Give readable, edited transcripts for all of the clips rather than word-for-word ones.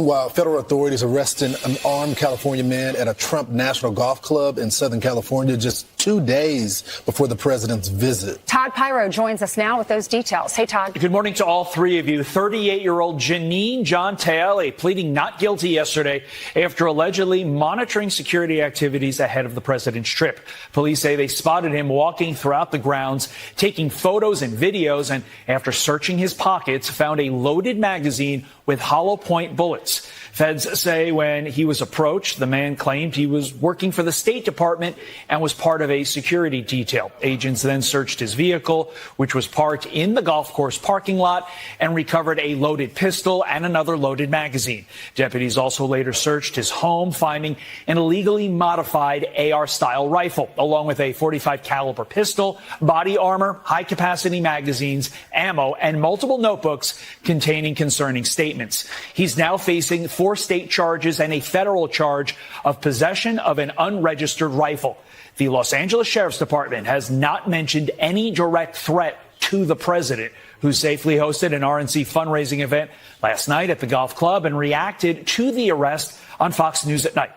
Meanwhile, federal authorities arresting an armed California man at a Trump National Golf Club in Southern California just 2 days before the president's visit. Todd Pyro joins us now with those details. Hey, Todd. Good morning to all three of you. 38-year-old Janine John Taele pleading not guilty yesterday after allegedly monitoring security activities ahead of the president's trip. Police say they spotted him walking throughout the grounds, taking photos and videos, and after searching his pockets, found a loaded magazine with hollow point bullets. Feds say when he was approached, the man claimed he was working for the State Department and was part of a security detail. Agents then searched his vehicle, which was parked in the golf course parking lot, and recovered a loaded pistol and another loaded magazine. Deputies also later searched his home, finding an illegally modified AR-style rifle, along with a .45 caliber pistol, body armor, high-capacity magazines, ammo, and multiple notebooks containing concerning statements. He's now facing 4 state charges and a federal charge of possession of an unregistered rifle. The Los Angeles Sheriff's Department has not mentioned any direct threat to the president, who safely hosted an RNC fundraising event last night at the golf club and reacted to the arrest on Fox News at Night.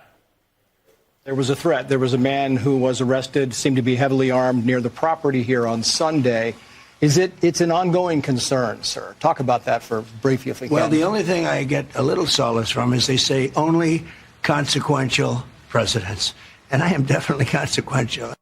There was a threat. There was a man who was arrested, seemed to be heavily armed near the property here on Sunday. It's an ongoing concern, sir. Talk about that for briefly, if we can. Well, the only thing I get a little solace from is they say only consequential presidents. And I am definitely consequential.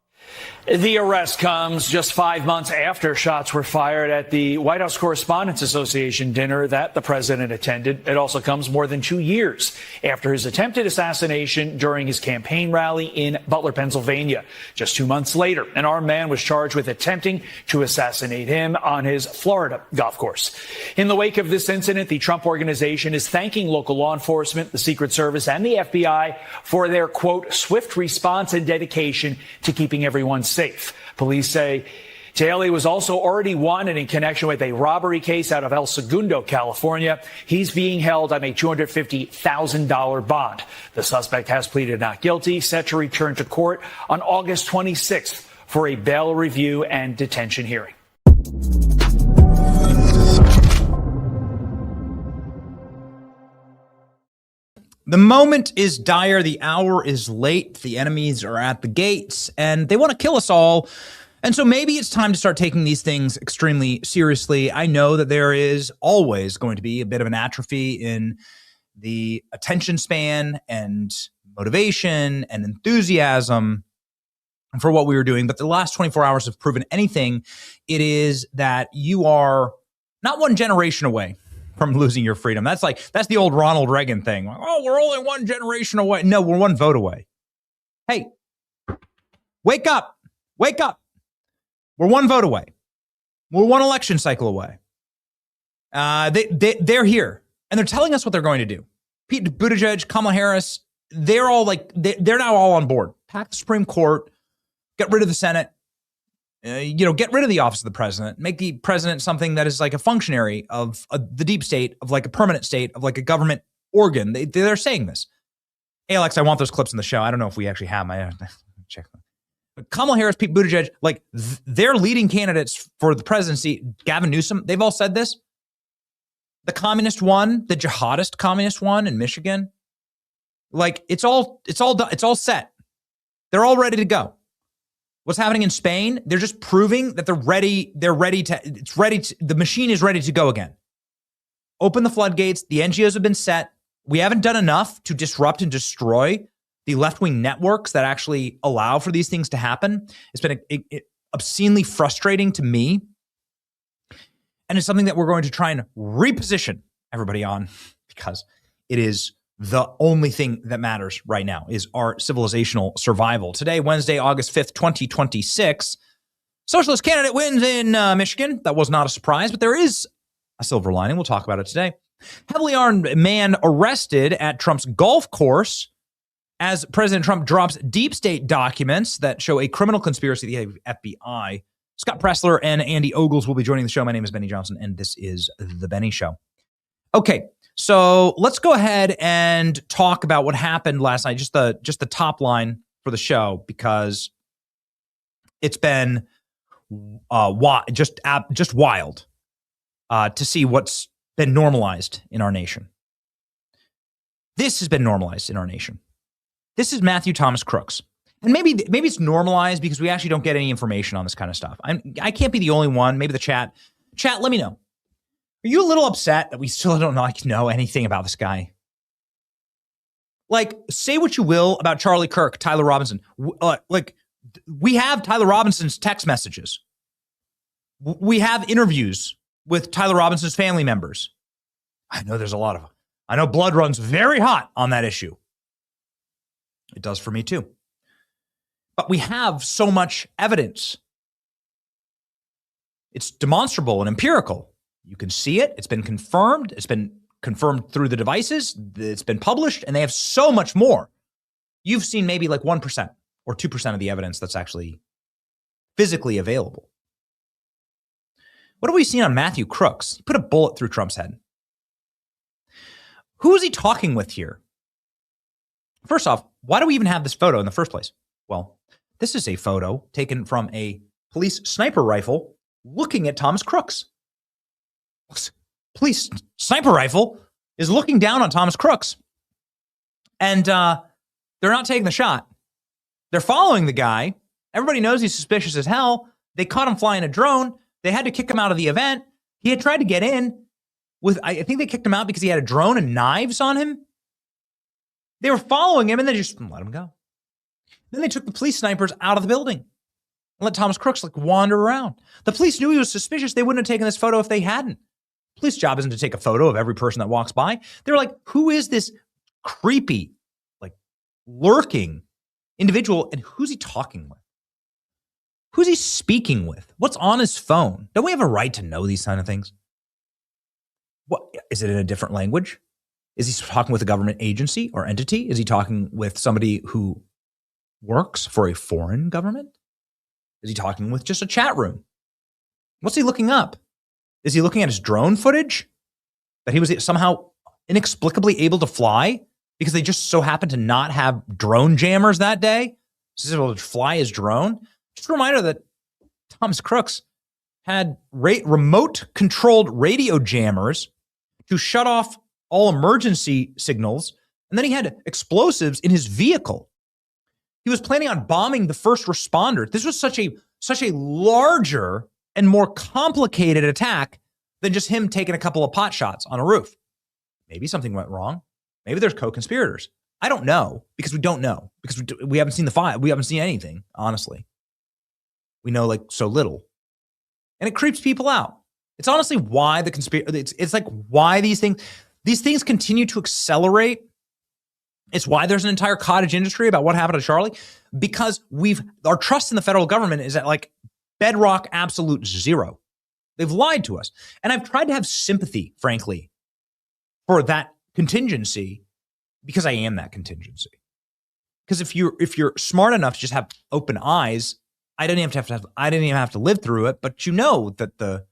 The arrest comes just 5 months after shots were fired at the White House Correspondents Association dinner that the president attended. It also comes more than 2 years after his attempted assassination during his campaign rally in Butler, Pennsylvania. Just 2 months later, an armed man was charged with attempting to assassinate him on his Florida golf course. In the wake of this incident, the Trump Organization is thanking local law enforcement, the Secret Service, and the FBI for their, quote, swift response and dedication to keeping everyone safe. Police say Taele was also already wanted in connection with a robbery case out of El Segundo, California. He's being held on a $250,000 bond. The suspect has pleaded not guilty, set to return to court on August 26th for a bail review and detention hearing. The moment is dire. The hour is late. The enemies are at the gates, and they want to kill us all. And so maybe it's time to start taking these things extremely seriously. I know that there is always going to be a bit of an atrophy in the attention span and motivation and enthusiasm for what we were doing. But the last 24 hours have proven anything. It is that you are not one generation away from losing your freedom. That's the old Ronald Reagan thing. Like, oh, we're only one generation away. No, we're one vote away. Hey, wake up. Wake up. We're one vote away. We're one election cycle away. They're here, and they're telling us what they're going to do. Pete Buttigieg, Kamala Harris, they're now all on board. Pack the Supreme Court, get rid of the Senate, get rid of the office of the president, make the president something that is like a functionary of the deep state, of like a permanent state, of like a government organ. They're saying this. Hey, Alex, I want those clips in the show. I don't know if we actually have them. Check them. But Kamala Harris, Pete Buttigieg, they're leading candidates for the presidency. Gavin Newsom, they've all said this. The communist one, the jihadist communist one in Michigan, it's all set. They're all ready to go. What's happening in Spain? They're just proving that they're ready. The machine is ready to go again. Open the floodgates. The NGOs have been set. We haven't done enough to disrupt and destroy the left-wing networks that actually allow for these things to happen. It's been obscenely frustrating to me. And it's something that we're going to try and reposition everybody on, because it is the only thing that matters right now is our civilizational survival. Today, Wednesday, August 5th, 2026, socialist candidate wins in Michigan. That was not a surprise, but there is a silver lining. We'll talk about it today. Heavily armed man arrested at Trump's golf course as President Trump drops deep state documents that show a criminal conspiracy of the FBI. Scott Pressler and Andy Ogles will be joining the show. My name is Benny Johnson, and this is The Benny Show. Okay, so let's go ahead and talk about what happened last night, just the top line for the show, because it's been just wild to see what's been normalized in our nation. This has been normalized in our nation. This is Matthew Thomas Crooks. And maybe it's normalized because we actually don't get any information on this kind of stuff. I can't be the only one. Maybe the chat, let me know. Are you a little upset that we still don't know anything about this guy? Like, say what you will about Charlie Kirk, Tyler Robinson. We have Tyler Robinson's text messages. We have interviews with Tyler Robinson's family members. I know blood runs very hot on that issue. It does for me too. But we have so much evidence. It's demonstrable and empirical. You can see it. It's been confirmed. It's been confirmed through the devices. It's been published, and they have so much more. You've seen maybe like 1% or 2% of the evidence that's actually physically available. What have we seen on Matthew Crooks? He put a bullet through Trump's head. Who is he talking with here? First off, why do we even have this photo in the first place? Well, this is a photo taken from a police sniper rifle looking at Thomas Crooks. Police sniper rifle is looking down on Thomas Crooks. And they're not taking the shot. They're following the guy. Everybody knows he's suspicious as hell. They caught him flying a drone. They had to kick him out of the event. He had tried to get in I think they kicked him out because he had a drone and knives on him. They were following him and they just let him go. Then they took the police snipers out of the building and let Thomas Crooks wander around. The police knew he was suspicious. They wouldn't have taken this photo if they hadn't. Police job isn't to take a photo of every person that walks by. They're like, who is this creepy, lurking individual, and who's he talking with? Who's he speaking with? What's on his phone? Don't we have a right to know these kind of things? What is it in a different language? Is he talking with a government agency or entity? Is he talking with somebody who works for a foreign government? Is he talking with just a chat room? What's he looking up? Is he looking at his drone footage that he was somehow inexplicably able to fly because they just so happened to not have drone jammers that day? So he's able to fly his drone. Just a reminder that Thomas Crooks had remote controlled radio jammers to shut off all emergency signals. And then he had explosives in his vehicle. He was planning on bombing the first responders. This was such a larger and more complicated attack than just him taking a couple of pot shots on a roof. Maybe something went wrong. Maybe there's co-conspirators. I don't know because we don't know because we haven't seen the file. We haven't seen anything, honestly. We know so little. And it creeps people out. It's honestly why the it's why these things continue to accelerate. It's why there's an entire cottage industry about what happened to Charlie, because our trust in the federal government is at bedrock absolute zero. They've lied to us. And I've tried to have sympathy, frankly, for that contingency because I am that contingency. Because if you're smart enough to just have open eyes, I didn't even have to live through it, but you know that the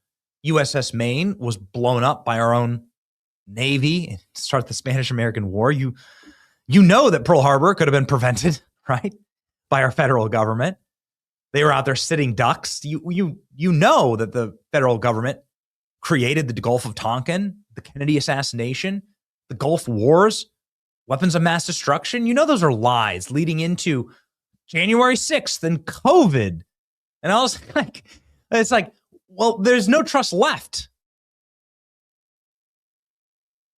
USS Maine was blown up by our own Navy to start the Spanish-American War. You know that Pearl Harbor could have been prevented, right, by our federal government. They were out there sitting ducks. You know that the federal government created the Gulf of Tonkin, the Kennedy assassination, the Gulf Wars, weapons of mass destruction. You know those are lies leading into January 6th and COVID. And I was well, there's no trust left.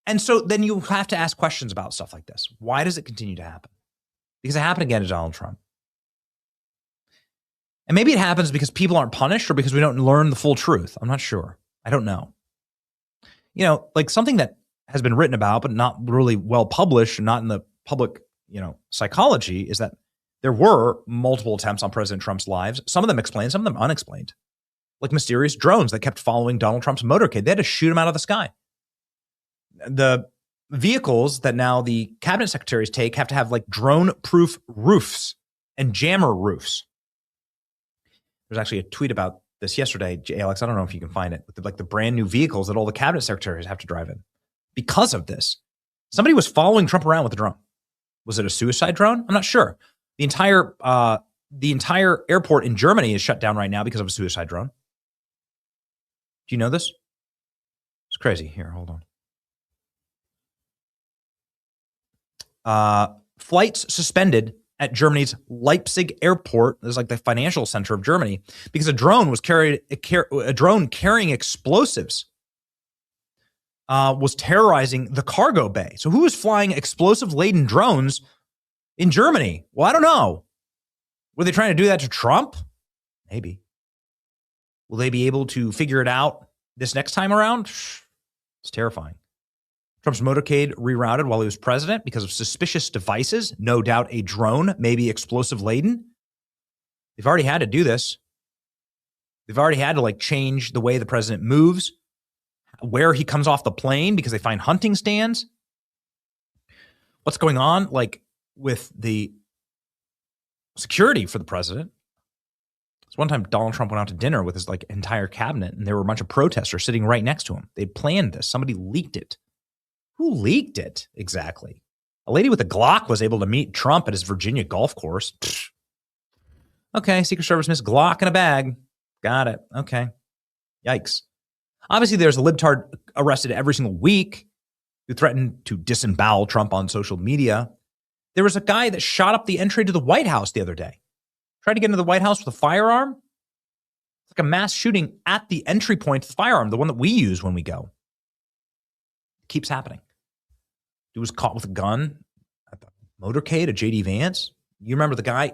And so then you have to ask questions about stuff like this. Why does it continue to happen? Because it happened again to Donald Trump. And maybe it happens because people aren't punished or because we don't learn the full truth. I'm not sure. I don't know. Something that has been written about, but not really well published and not in the public, psychology is that there were multiple attempts on President Trump's lives. Some of them explained, some of them unexplained. Like mysterious drones that kept following Donald Trump's motorcade. They had to shoot him out of the sky. The vehicles that now the cabinet secretaries take have to have drone-proof roofs and jammer roofs. There's actually a tweet about this yesterday, Alex. I don't know if you can find it. With the brand new vehicles that all the cabinet secretaries have to drive in. Because of this, somebody was following Trump around with a drone. Was it a suicide drone? I'm not sure. The entire airport in Germany is shut down right now because of a suicide drone. Do you know this? It's crazy. Here, hold on. flights suspended at Germany's Leipzig airport. This is like the financial center of Germany, because a drone carrying explosives was terrorizing the cargo bay. So who was flying explosive-laden drones in Germany? Well, I don't know. Were they trying to do that to Trump? Maybe. Will they be able to figure it out this next time around? It's terrifying. Trump's motorcade rerouted while he was president because of suspicious devices. No doubt a drone, maybe explosive-laden. They've already had to do this. They've already had to change the way the president moves, where he comes off the plane, because they find hunting stands. What's going on with the security for the president? So one time Donald Trump went out to dinner with his entire cabinet, and there were a bunch of protesters sitting right next to him. They'd planned this. Somebody leaked it. Who leaked it exactly? A lady with a Glock was able to meet Trump at his Virginia golf course. Pfft. Okay, Secret Service missed Glock in a bag. Got it. Okay. Yikes. Obviously, there's a libtard arrested every single week who threatened to disembowel Trump on social media. There was a guy that shot up the entry to the White House the other day. Tried to get into the White House with a firearm. It's like a mass shooting at the entry point to the firearm, the one that we use when we go. It keeps happening. He was caught with a gun at the motorcade at J.D. Vance. You remember the guy?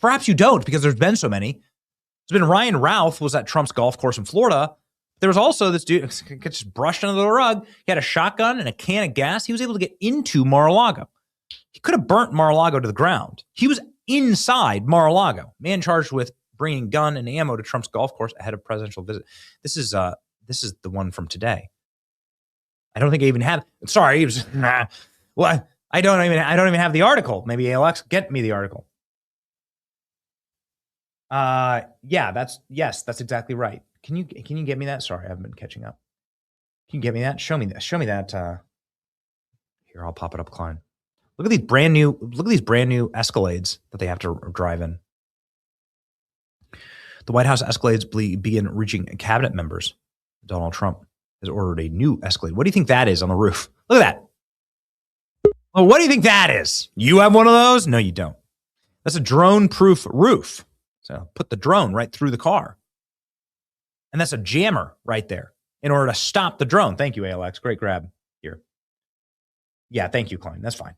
Perhaps you don't, because there's been so many. There's been Ryan Routh was at Trump's golf course in Florida. There was also this dude gets just brushed under the rug. He had a shotgun and a can of gas. He was able to get into Mar-a-Lago. He could have burnt Mar-a-Lago to the ground. He was inside Mar-a-Lago. Man charged with bringing gun and ammo to Trump's golf course ahead of presidential visit. This is the one from today. I don't think I even have. Sorry, it was. Well, I don't even have the article. Maybe ALX, get me the article. That's exactly right. Can you get me that? Sorry, I haven't been catching up. Can you get me that? Show me that. Here, I'll pop it up, Klein. Look at these brand new Escalades that they have to drive in. The White House Escalades begin reaching cabinet members. Donald Trump has ordered a new Escalade. What do you think that is on the roof? Look at that. Well, what do you think that is? You have one of those? No, you don't. That's a drone-proof roof. So put the drone right through the car. And that's a jammer right there in order to stop the drone. Thank you, ALX. Great grab here. Yeah, thank you, Klein. That's fine.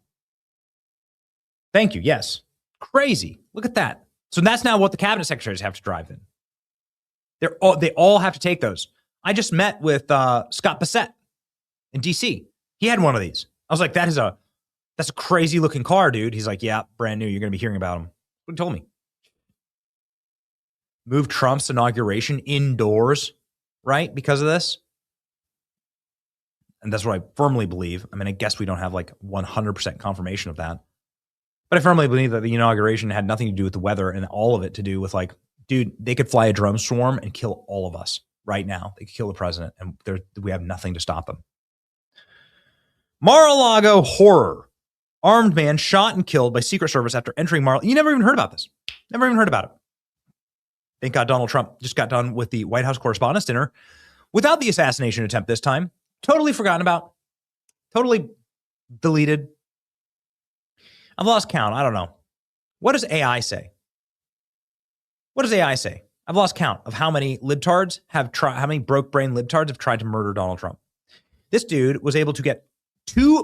Thank you. Yes. Crazy. Look at that. So that's now what the cabinet secretaries have to drive in. They all have to take those. I just met with Scott Bassett in D.C. He had one of these. I was like, that's a crazy looking car, dude. He's like, yeah, brand new. You're going to be hearing about them. What he told me. Move Trump's inauguration indoors, right? Because of this. And that's what I firmly believe. I mean, I guess we don't have 100% confirmation of that. But I firmly believe that the inauguration had nothing to do with the weather and all of it to do with dude, they could fly a drone swarm and kill all of us right now. They could kill the president and we have nothing to stop them. Mar-a-Lago horror. Armed man shot and killed by Secret Service after entering Mar-a-Lago. You never even heard about this. Never even heard about it. Thank God Donald Trump just got done with the White House Correspondents' Dinner without the assassination attempt this time. Totally forgotten about. Totally deleted. I've lost count. I don't know. What does AI say? What does AI say? I've lost count of how many libtards how many broke brain libtards have tried to murder Donald Trump. This dude was able to get to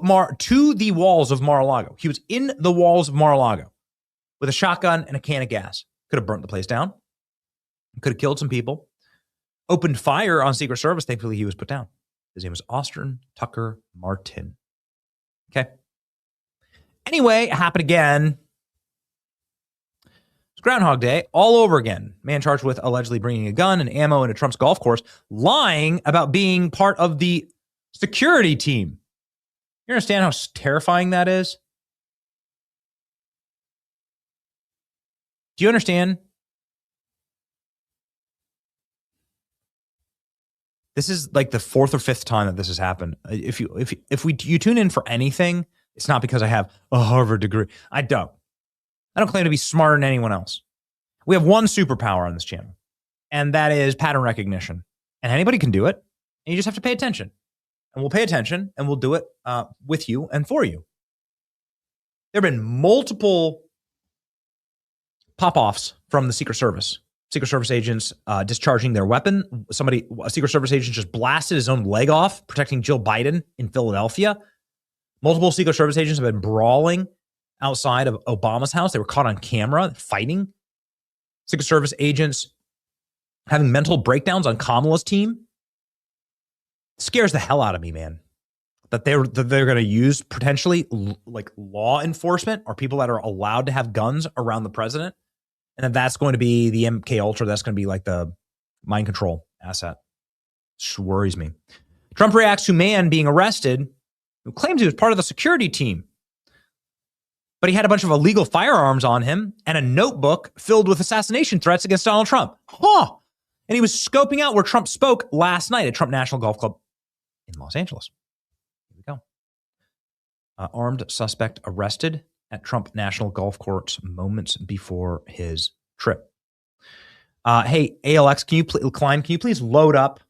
the walls of Mar-a-Lago. He was in the walls of Mar-a-Lago with a shotgun and a can of gas. Could have burnt the place down. Could have killed some people. Opened fire on Secret Service. Thankfully, he was put down. His name was Austin Tucker Martin. Okay. Anyway, it happened again. It's Groundhog Day all over again. Man charged with allegedly bringing a gun and ammo into Trump's golf course, lying about being part of the security team. You understand how terrifying that is? Do you understand? This is the fourth or fifth time that this has happened. If you tune in for anything, it's not because I have a Harvard degree. I don't claim to be smarter than anyone else. We have one superpower on this channel, and that is pattern recognition. And anybody can do it, and you just have to pay attention. And we'll pay attention, and we'll do it with you and for you. There have been multiple pop-offs from the Secret Service. Secret Service agents discharging their weapon. A Secret Service agent just blasted his own leg off, protecting Jill Biden in Philadelphia. Multiple Secret Service agents have been brawling outside of Obama's house. They were caught on camera fighting. Secret Service agents having mental breakdowns on Kamala's team. Scares the hell out of me, man. That they're going to use potentially like law enforcement or people that are allowed to have guns around the president. And then that's going to be the MK Ultra. That's going to be like the mind control asset. It worries me. Trump reacts to man being arrested who claims he was part of the security team. But he had a bunch of illegal firearms on him and a notebook filled with assassination threats against Donald Trump. Huh. And he was scoping out where Trump spoke last night at Trump National Golf Club in Los Angeles. Here we go. Armed suspect arrested at Trump National Golf Course moments before his trip. Hey, ALX, Klein, can you please load up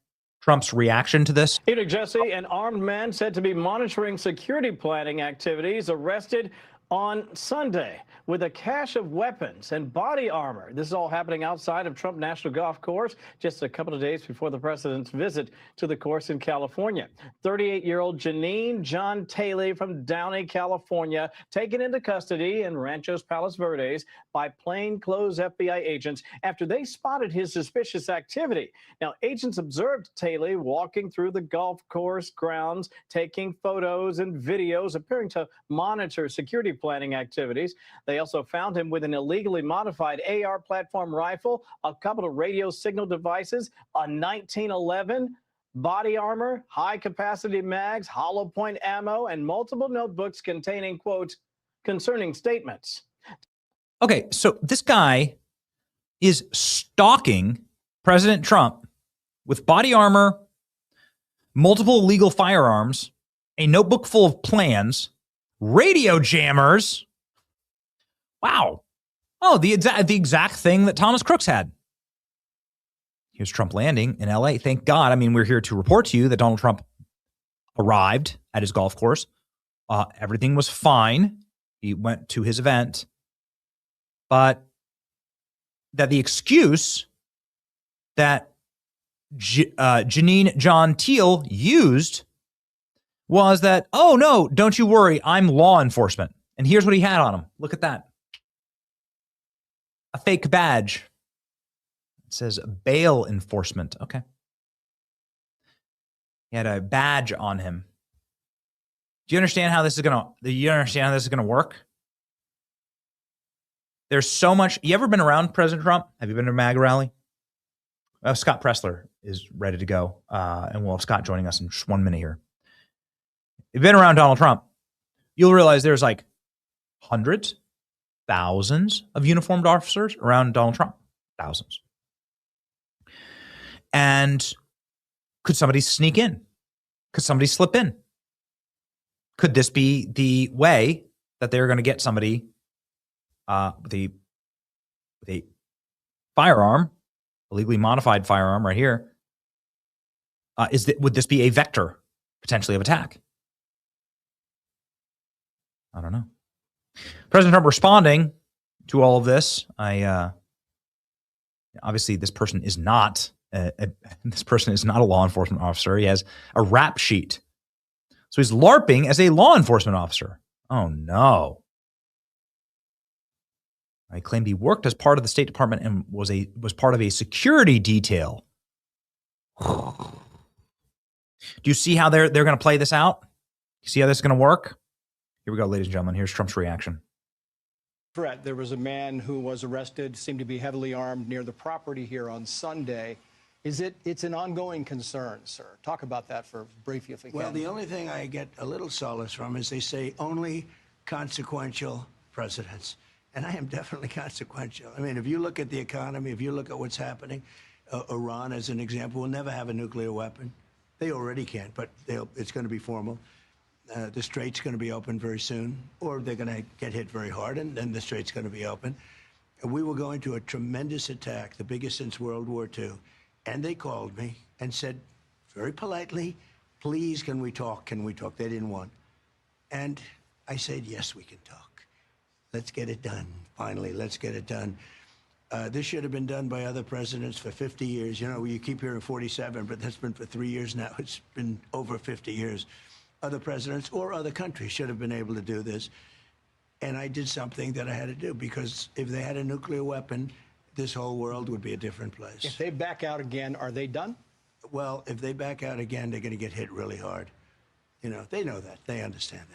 Trump's reaction to this? Hey, Jesse, an armed man said to be monitoring security planning activities arrested on Sunday with a cache of weapons and body armor. This is all happening outside of Trump National Golf Course just a couple of days before the president's visit to the course in California. 38-year-old Janine John Taylor from Downey, California, taken into custody in Ranchos Palos Verdes by plainclothes FBI agents after they spotted his suspicious activity. Now, agents observed Taylor walking through the golf course grounds, taking photos and videos, appearing to monitor security planning activities. They also found him with an illegally modified AR platform rifle, a couple of radio signal devices, a 1911 body armor, high-capacity mags, hollow point ammo, and multiple notebooks containing, quote, concerning statements. Okay, so this guy is stalking President Trump with body armor, multiple illegal firearms, a notebook full of plans, radio jammers. Wow. Oh, the exact thing that Thomas Crooks had. Here's Trump landing in LA. Thank God. I mean, we're here to report to you that Donald Trump arrived at his golf course. Everything was fine. He went to his event. But that the excuse that Janine John Teal used was that, oh, no, don't you worry, I'm law enforcement. And here's what he had on him. Look at that. A fake badge. It says bail enforcement. Okay. He had a badge on him. Do you understand how this is gonna work? There's so much. You ever been around President Trump? Have you been to a MAGA rally? Scott Pressler is ready to go. And we'll have Scott joining us in just 1 minute here. If you've been around Donald Trump, you'll realize there's like hundreds, thousands of uniformed officers around Donald Trump. Thousands. And could somebody sneak in? Could somebody slip in? Could this be the way that they're going to get somebody with a firearm, a legally modified firearm right here? Would this be a vector potentially of attack? I don't know. President Trump responding to all of this. Obviously this person is not a law enforcement officer. He has a rap sheet, so he's LARPing as a law enforcement officer. Oh no! He claimed he worked as part of the State Department and was part of a security detail. Do you see how they're going to play this out? You see how this is going to work? Here we go, ladies and gentlemen. Here's Trump's reaction. Threat. There was a man who was arrested, seemed to be heavily armed near the property here on Sunday. It's an ongoing concern, sir. Talk about that for briefly, if we can. Well, the only thing I get a little solace from is they say only consequential presidents. And I am definitely consequential. I mean, if you look at the economy, if you look at what's happening, Iran, as an example, will never have a nuclear weapon. They already can't, but it's going to be formal. The strait's going to be open very soon, or they're going to get hit very hard, and then the strait's going to be open. And we were going to a tremendous attack, the biggest since World War II. And they called me and said, very politely, please, can we talk? Can we talk? They didn't want. And I said, yes, we can talk. Let's get it done. Finally, let's get it done. This should have been done by other presidents for 50 years. You know, you keep hearing 47, but that's been for 3 years now. It's been over 50 years. Other presidents or other countries should have been able to do this. And I did something that I had to do, because if they had a nuclear weapon, this whole world would be a different place. If they back out again, are they done? Well, if they back out again, they're going to get hit really hard. You know, they know that. They understand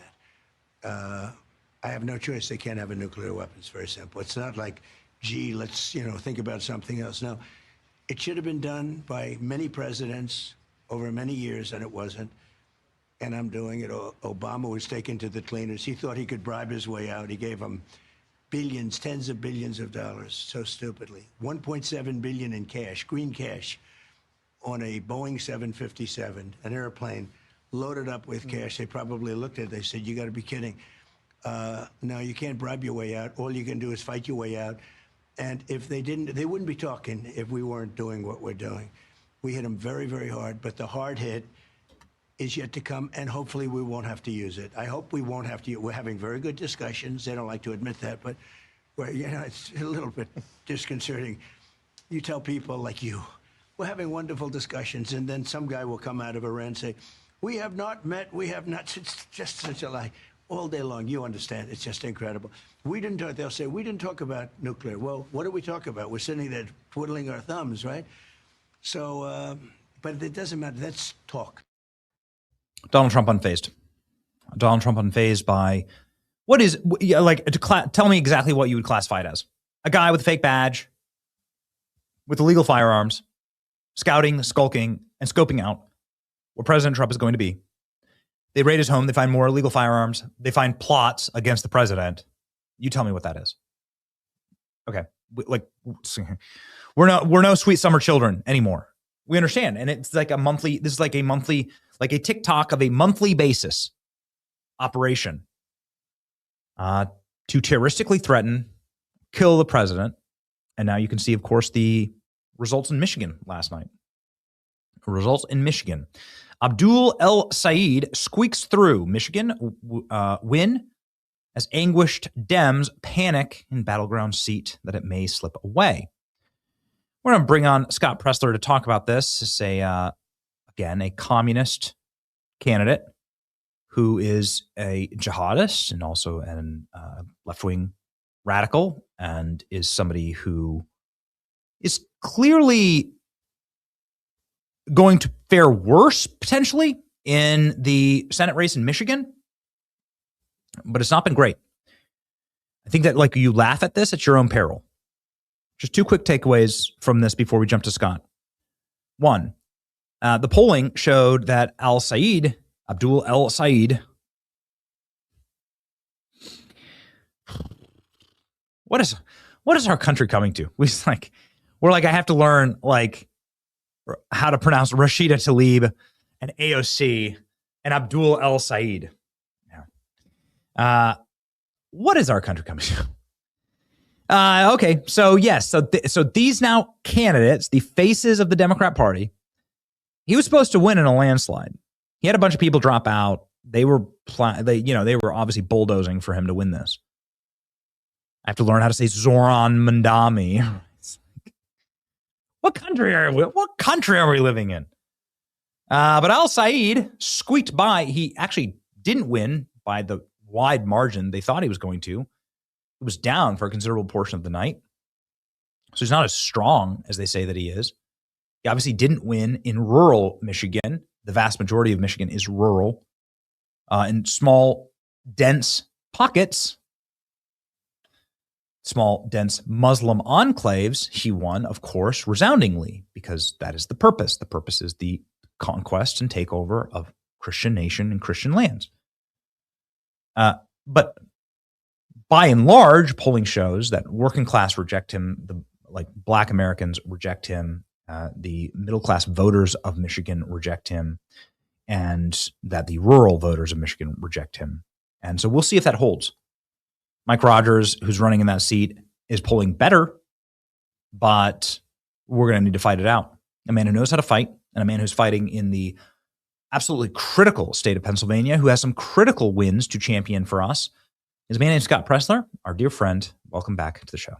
that. I have no choice. They can't have a nuclear weapon. It's very simple. It's not like, gee, let's, think about something else. No, it should have been done by many presidents over many years, and it wasn't. And I'm doing it. Obama was taken to the cleaners. He thought he could bribe his way out. He gave them billions, tens of billions of dollars, so stupidly. 1.7 billion in cash, green cash, on a Boeing 757, an airplane loaded up with cash. They probably looked at it. They said, you got to be kidding. No, you can't bribe your way out. All you can do is fight your way out. And if they didn't, they wouldn't be talking if we weren't doing what we're doing. We hit them very, very hard, but the hard hit is yet to come, and hopefully we won't have to use it. I hope we won't have to. We're having very good discussions. They don't like to admit that, but it's a little bit disconcerting. You tell people like you, we're having wonderful discussions, and then some guy will come out of Iran and say, we have not met, we have not. It's just such a lie. All day long, you understand. It's just incredible. We didn't talk. They'll say, we didn't talk about nuclear. Well, what do we talk about? We're sitting there twiddling our thumbs, right? So, but it doesn't matter. Let's talk. Donald Trump unfazed. Donald Trump unfazed by what is tell me exactly what you would classify it as. A guy with a fake badge, with illegal firearms, scouting, skulking, and scoping out where President Trump is going to be. They raid his home. They find more illegal firearms. They find plots against the president. You tell me what that is. Okay, we're no sweet summer children anymore. We understand, and it's like a monthly. This is like a monthly, like a TikTok of a monthly basis operation to terroristically threaten, kill the president. And now you can see, of course, the results in Michigan last night. Results in Michigan. Abdul El Sayed squeaks through Michigan win as anguished Dems panic in battleground seat that it may slip away. We're going to bring on Scott Pressler to talk about this. It's again, a communist candidate who is a jihadist and also an left-wing radical, and is somebody who is clearly going to fare worse potentially in the Senate race in Michigan, but it's not been great. I think that you laugh at this at your own peril. Just two quick takeaways from this before we jump to Scott. One, the polling showed that Abdul El Sayed, what is our country coming to? I have to learn how to pronounce Rashida Tlaib and AOC and Abdul El Sayed. Yeah. What is our country coming to? Okay, so yes, so these now candidates, the faces of the Democrat Party, he was supposed to win in a landslide. He had a bunch of people drop out. They were obviously bulldozing for him to win this. I have to learn how to say Zoran Mandami. What country are we living in? But Al Sayed squeaked by. He actually didn't win by the wide margin they thought he was going to. It was down for a considerable portion of the night. So he's not as strong as they say that he is. He obviously didn't win in rural Michigan. The vast majority of Michigan is rural. In small, dense pockets, small, dense Muslim enclaves, he won, of course, resoundingly, because that is the purpose. The purpose is the conquest and takeover of Christian nation and Christian lands. But by and large, polling shows that working class reject him, Black Americans reject him, the middle class voters of Michigan reject him, and that the rural voters of Michigan reject him. And so we'll see if that holds. Mike Rogers, who's running in that seat, is polling better, but we're going to need to fight it out. A man who knows how to fight, and a man who's fighting in the absolutely critical state of Pennsylvania, who has some critical wins to champion for us. is a man named Scott Pressler, our dear friend. Welcome back to the show.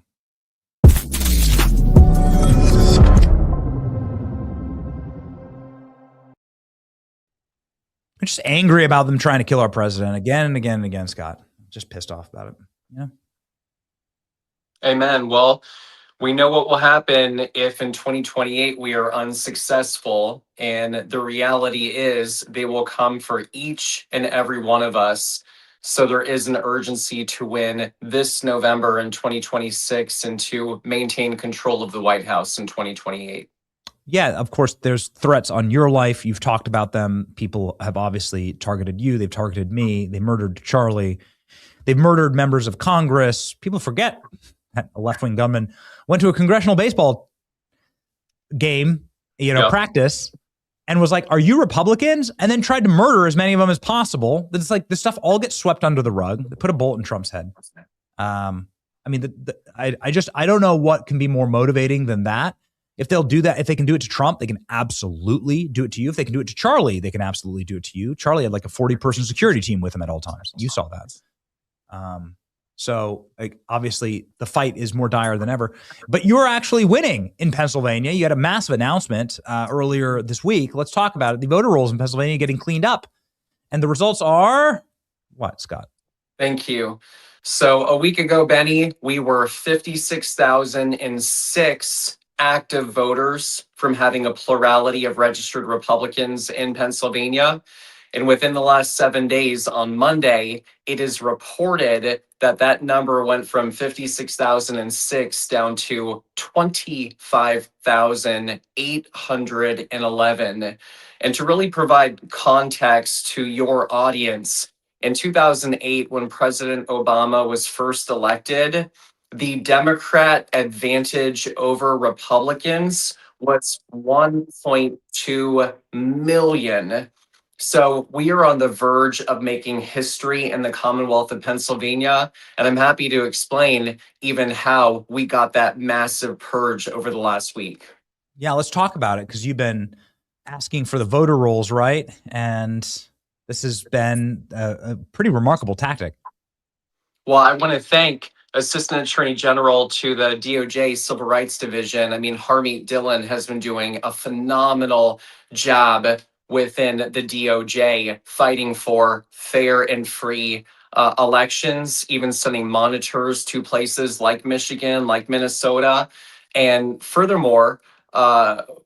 I'm just angry about them trying to kill our president again and again and again, Scott. Just pissed off about it. Yeah. Amen. Well, we know what will happen if in 2028 we are unsuccessful. And the reality is they will come for each and every one of us. So there is an urgency to win this November in 2026 and to maintain control of the White House in 2028. Yeah, of course, there's threats on your life. You've talked about them. People have obviously targeted you. They've targeted me. They murdered Charlie. They've murdered members of Congress. People forget that a left-wing gunman went to a congressional baseball game, practice, and was like, "Are you Republicans?" And then tried to murder as many of them as possible. It's like this stuff all gets swept under the rug. They put a bullet in Trump's head. I mean, I don't know what can be more motivating than that. If they'll do that, if they can do it to Trump, they can absolutely do it to you. If they can do it to Charlie, they can absolutely do it to you. Charlie had like a 40-person security team with him at all times. You saw that. So obviously the fight is more dire than ever. But you're actually winning in Pennsylvania. You had a massive announcement earlier this week. Let's talk about it. The voter rolls in Pennsylvania getting cleaned up. And the results are what, Scott? Thank you. So a week ago, Benny, we were 56,006 active voters from having a plurality of registered Republicans in Pennsylvania. And within the last 7 days, on Monday, it is reported that that number went from 56,006 down to 25,811. And to really provide context to your audience, in 2008, when President Obama was first elected, the Democrat advantage over Republicans was 1.2 million. So we are on the verge of making history in the Commonwealth of Pennsylvania, and I'm happy to explain even how we got that massive purge over the last week. Yeah, let's talk about it, because you've been asking for the voter rolls, right? And this has been a pretty remarkable tactic. Well, I want to thank Assistant Attorney General to the DOJ Civil Rights Division. I mean, Harmeet Dillon has been doing a phenomenal job within the DOJ fighting for fair and free elections, even sending monitors to places like Michigan, like Minnesota. And furthermore,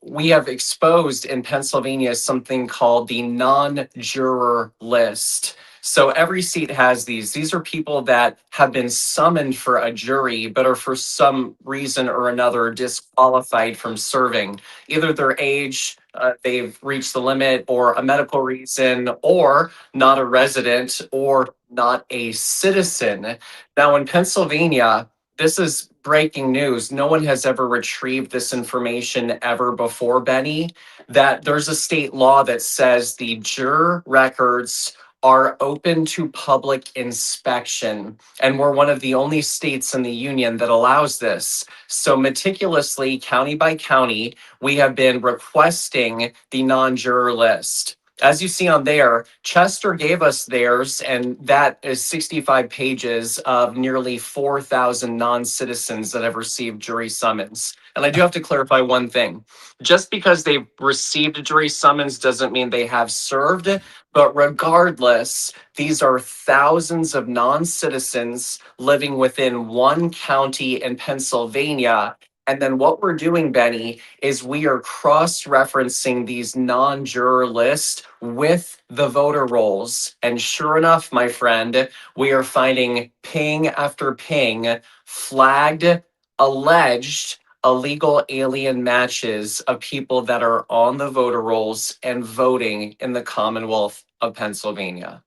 we have exposed in Pennsylvania something called the non-juror list. So every seat has these. These are people that have been summoned for a jury, but are for some reason or another disqualified from serving. Either their age, they've reached the limit, or a medical reason, or not a resident, or not a citizen. Now in Pennsylvania, this is breaking news. No one has ever retrieved this information ever before, Benny, that there's a state law that says the juror records are open to public inspection. And we're one of the only states in the union that allows this. So meticulously, county by county, we have been requesting the non-juror list. As you see on there, Chester gave us theirs, and that is 65 pages of nearly 4,000 non-citizens that have received jury summons. And I do have to clarify one thing. Just because they've received a jury summons doesn't mean they have served. But regardless, these are thousands of non-citizens living within one county in Pennsylvania. And then what we're doing, Benny, is we are cross-referencing these non-juror lists with the voter rolls. And sure enough, my friend, we are finding ping after ping, flagged, alleged illegal alien matches of people that are on the voter rolls and voting in the Commonwealth of Pennsylvania.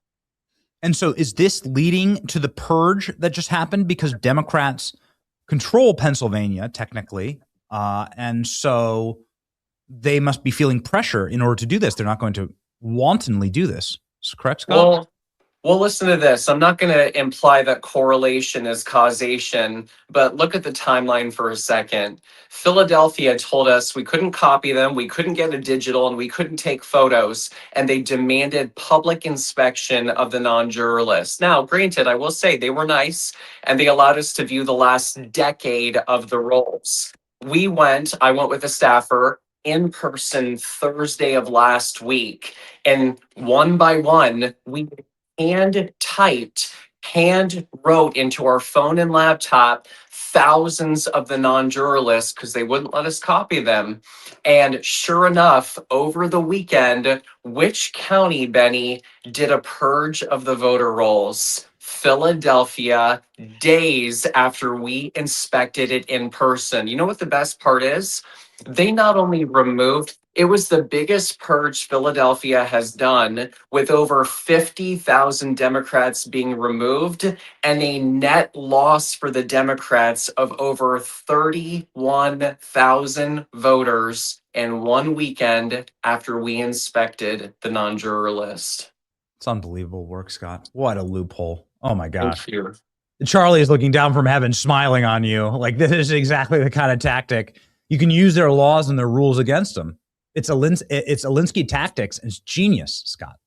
And so is this leading to the purge that just happened? Because Democrats control Pennsylvania, technically, and so they must be feeling pressure in order to do this. They're not going to wantonly do this. Is correct, Scott? Well, Well, listen to this. I'm not going to imply that correlation is causation, but look at the timeline for a second. Philadelphia told us we couldn't copy them, we couldn't get a digital, and we couldn't take photos, and they demanded public inspection of the non-juror list. Now, granted, I will say they were nice, and they allowed us to view the last decade of the rolls. I went with a staffer in person Thursday of last week, and one by one, we hand typed, hand wrote into our phone and laptop thousands of the non-juror lists because they wouldn't let us copy them. And sure enough, over the weekend, which county, Benny, did a purge of the voter rolls? Philadelphia, days after we inspected it in person. You know what the best part is? They not only removed, it was the biggest purge Philadelphia has done, with over 50,000 Democrats being removed and a net loss for the Democrats of over 31,000 voters in one weekend after we inspected the non-juror list. It's unbelievable work, Scott. What a loophole. Oh my gosh. Thank you. Charlie is looking down from heaven, smiling on you. Like, this is exactly the kind of tactic. You can use their laws and their rules against them. It's Alinsky tactics, and it's genius, Scott.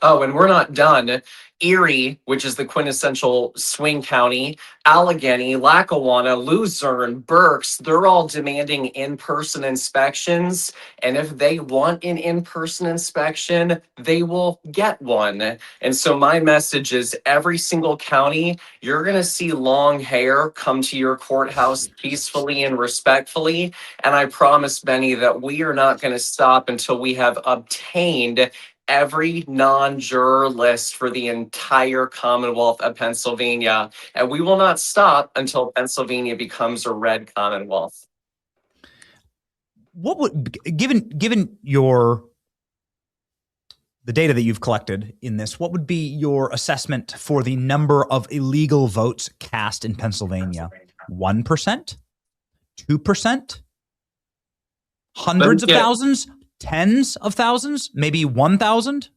Oh, and we're not done. Erie, which is the quintessential swing county, Allegheny, Lackawanna, Luzerne, Berks, they're all demanding in-person inspections. And if they want an in-person inspection, they will get one. And so my message is every single county, you're going to see long hair come to your courthouse peacefully and respectfully. And I promise, Benny, that we are not going to stop until we have obtained every non-juror list for the entire Commonwealth of Pennsylvania. And we will not stop until Pennsylvania becomes a red Commonwealth. What would, given the data that you've collected in this, what would be your assessment for the number of illegal votes cast in Pennsylvania? 1%? 2%? Hundreds of thousands? Tens of thousands, maybe 1,000?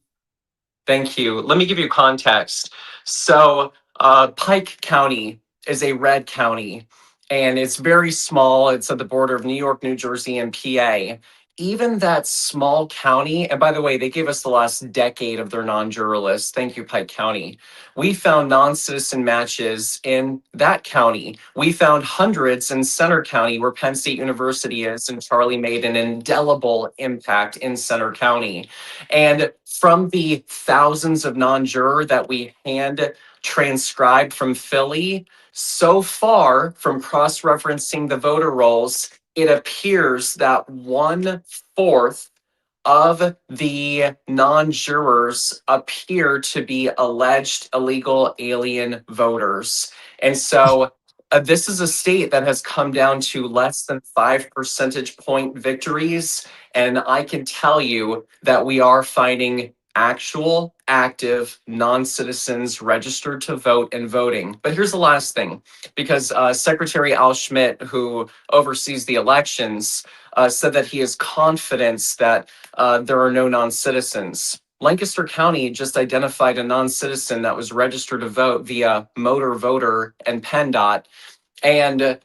Thank you. Let me give you context. So Pike County is a red county, and it's very small. It's at the border of New York, New Jersey, and PA. Even that small county, and by the way, they gave us the last decade of their non-juror list. Thank you, Pike County. We found non-citizen matches in that county. We found hundreds in Center County, where Penn State University is, and Charlie made an indelible impact in Center County. And from the thousands of non-juror that we hand transcribed from Philly, so far from cross-referencing the voter rolls, it appears that 1/4 of the non-jurors appear to be alleged illegal alien voters. And so this is a state that has come down to less than 5 percentage point victories. And I can tell you that we are finding actual, active non-citizens registered to vote and voting. But here's the last thing, because Secretary Al Schmidt, who oversees the elections, said that he has confidence that there are no non-citizens. Lancaster County just identified a non-citizen that was registered to vote via Motor Voter and PennDOT. And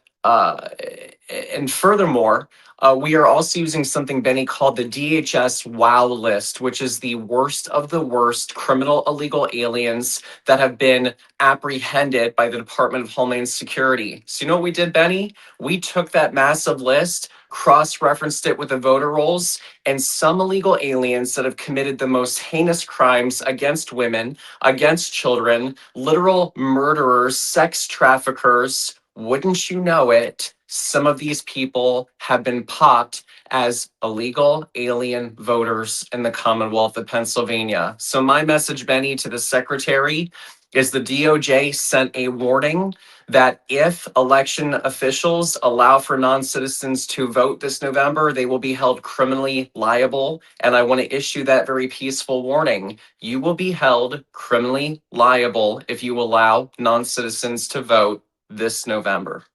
furthermore, we are also using something Benny called the DHS WOW list, which is the worst of the worst criminal illegal aliens that have been apprehended by the Department of Homeland Security. So you know what we did, Benny? We took that massive list, cross-referenced it with the voter rolls, and some illegal aliens that have committed the most heinous crimes against women, against children, literal murderers, sex traffickers. Wouldn't you know it, some of these people have been popped as illegal alien voters in the Commonwealth of Pennsylvania. So my message, Benny, to the secretary is the DOJ sent a warning that if election officials allow for non-citizens to vote this November, they will be held criminally liable. And I want to issue that very peaceful warning. You will be held criminally liable if you allow non-citizens to vote this November.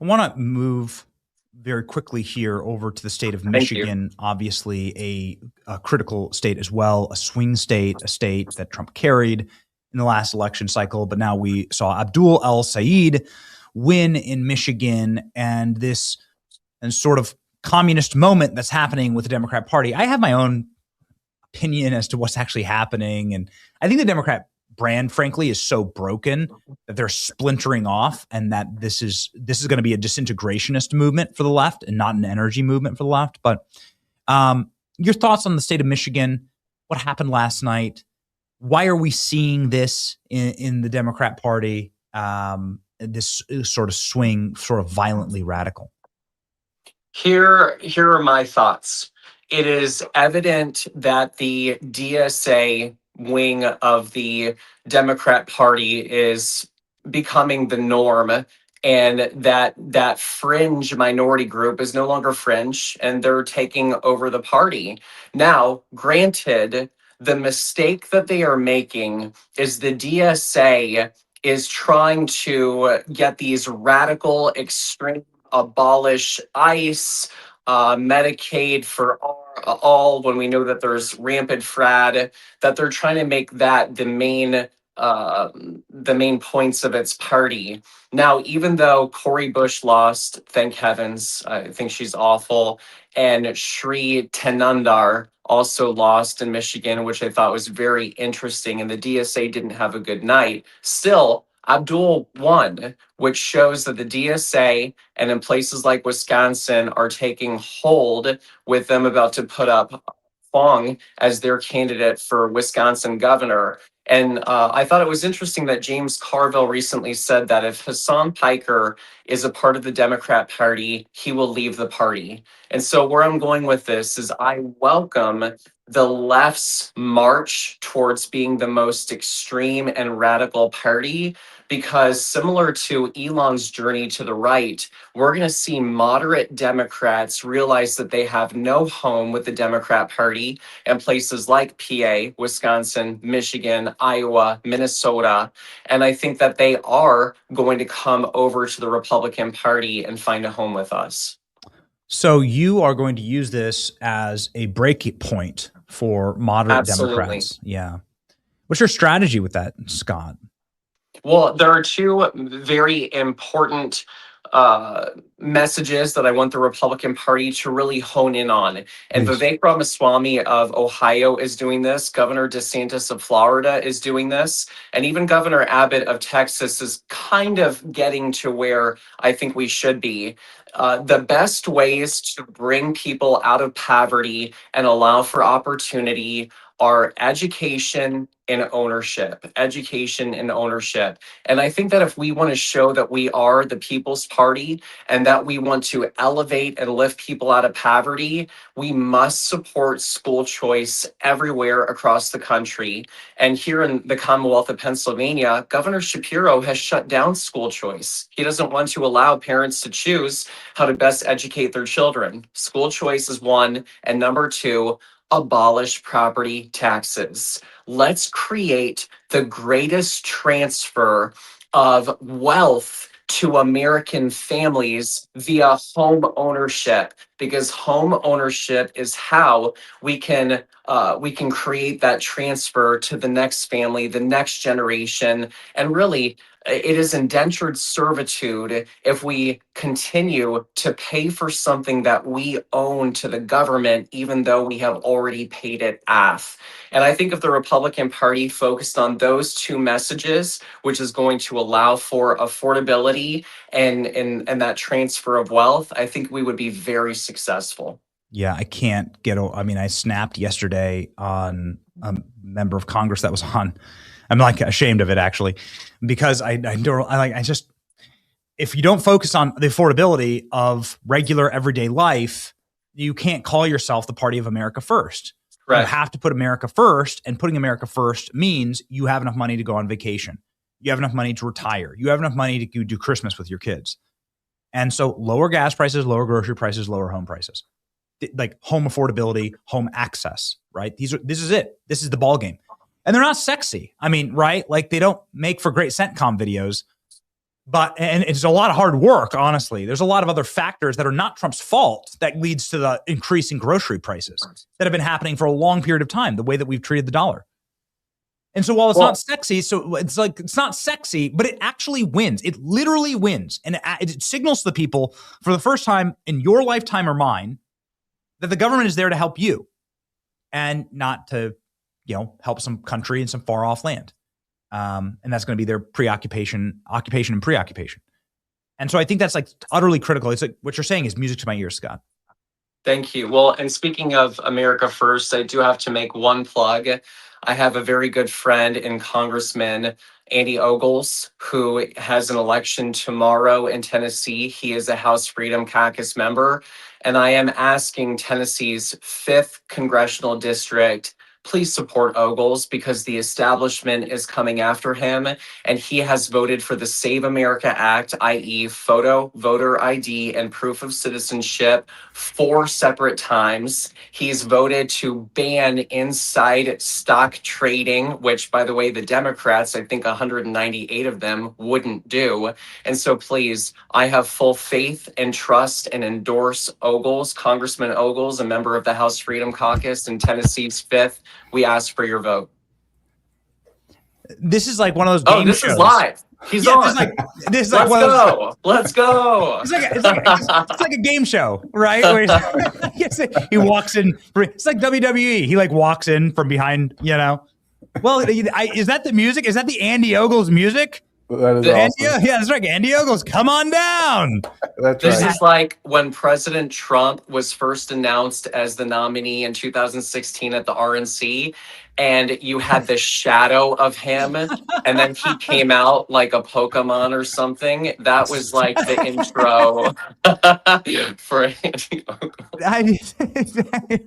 I want to move very quickly here over to the state of Thank you. Michigan, obviously a critical state as well, a swing state, a state that Trump carried in the last election cycle. But now we saw Abdul El-Sayed win in Michigan, and this and sort of communist moment that's happening with the Democrat Party. I have my own opinion as to what's actually happening. And I think the Democrat brand, frankly, is so broken that they're splintering off, and that this is going to be a disintegrationist movement for the left and not an energy movement for the left. But your thoughts on the state of Michigan, what happened last night? Why are we seeing this in the Democrat Party, this sort of swing, sort of violently radical? Here are my thoughts. It is evident that the DSA wing of the Democrat Party is becoming the norm, and that fringe minority group is no longer fringe, and they're taking over the party. Now, granted, the mistake that they are making is the DSA is trying to get these radical, extreme, abolish ICE, Medicaid for all, when we know that there's rampant fraud, that they're trying to make that the main points of its party. Now, even though Cori Bush lost, thank heavens, I think she's awful, and Shri Tenandar also lost in Michigan, which I thought was very interesting, and the DSA didn't have a good night. Still, Abdul won, which shows that the DSA and in places like Wisconsin are taking hold, with them about to put up Fong as their candidate for Wisconsin governor. And I thought it was interesting that James Carville recently said that if Hassan Piker is a part of the Democrat Party, he will leave the party. And so where I'm going with this is I welcome the left's march towards being the most extreme and radical party, because similar to Elon's journey to the right, we're going to see moderate Democrats realize that they have no home with the Democrat Party in places like PA, Wisconsin, Michigan, Iowa, Minnesota. And I think that they are going to come over to the Republican Party and find a home with us. So you are going to use this as a break point for moderate Absolutely. Democrats. Yeah. What's your strategy with that, Scott? Well, there are two very important messages that I want the Republican Party to really hone in on. And Please. Vivek Ramaswamy of Ohio is doing this. Governor DeSantis of Florida is doing this. And even Governor Abbott of Texas is kind of getting to where I think we should be. The best ways to bring people out of poverty and allow for opportunity are education and ownership. Education and ownership. And I think that if we want to show that we are the People's Party and that we want to elevate and lift people out of poverty, we must support school choice everywhere across the country. And here in the Commonwealth of Pennsylvania, Governor Shapiro has shut down school choice. He doesn't want to allow parents to choose how to best educate their children. School choice is one. And number two, abolish property taxes. Let's create the greatest transfer of wealth to American families via home ownership, because home ownership is how we can create that transfer to the next family, the next generation. And really, it is indentured servitude if we continue to pay for something that we own to the government, even though we have already paid it off. And I think if the Republican Party focused on those two messages, which is going to allow for affordability and that transfer of wealth, I think we would be very successful. Yeah, I can't get. I mean, I snapped yesterday on a member of Congress that was on. I'm like ashamed of it actually, because I just, if you don't focus on the affordability of regular everyday life, you can't call yourself the Party of America First. Right. You have to put America first, and putting America first means you have enough money to go on vacation. You have enough money to retire. You have enough money to do Christmas with your kids. And so lower gas prices, lower grocery prices, lower home prices, like home affordability, home access, right? This is it. This is the ball game. And they're not sexy. I mean, right? Like they don't make for great CENTCOM videos, and it's a lot of hard work, honestly. There's a lot of other factors that are not Trump's fault that leads to the increase in grocery prices that have been happening for a long period of time, the way that we've treated the dollar. And so while it's not sexy, so it's not sexy, but it actually wins. It literally wins. And it signals to the people for the first time in your lifetime or mine that the government is there to help you and not to, help some country in some far off land. And that's going to be their occupation and preoccupation. And so I think that's like utterly critical. It's like what you're saying is music to my ears, Scott. Thank you. Well, and speaking of America First, I do have to make one plug. I have a very good friend in Congressman Andy Ogles, who has an election tomorrow in Tennessee. He is a House Freedom Caucus member. And I am asking Tennessee's 5th congressional district, please support Ogles because the establishment is coming after him. And he has voted for the Save America Act, i.e. photo, voter ID, and proof of citizenship 4 separate times. He's voted to ban inside stock trading, which, by the way, the Democrats, I think 198 of them, wouldn't do. And so please, I have full faith and trust and endorse Ogles, Congressman Ogles, a member of the House Freedom Caucus in Tennessee's 5th. We ask for your vote. This is like one of those game shows. This is live. He's on. This is like one of those. Let's go. It's like a game show, right? Where he walks in. It's like WWE. He like walks in from behind, Well, is that the music? Is that the Andy Ogles music? That is awesome. Yeah, that's right. Andy Ogles, come on down. This is like when President Trump was first announced as the nominee in 2016 at the RNC, and you had the shadow of him, and then he came out like a Pokemon or something. That was like the intro for Andy Ogles.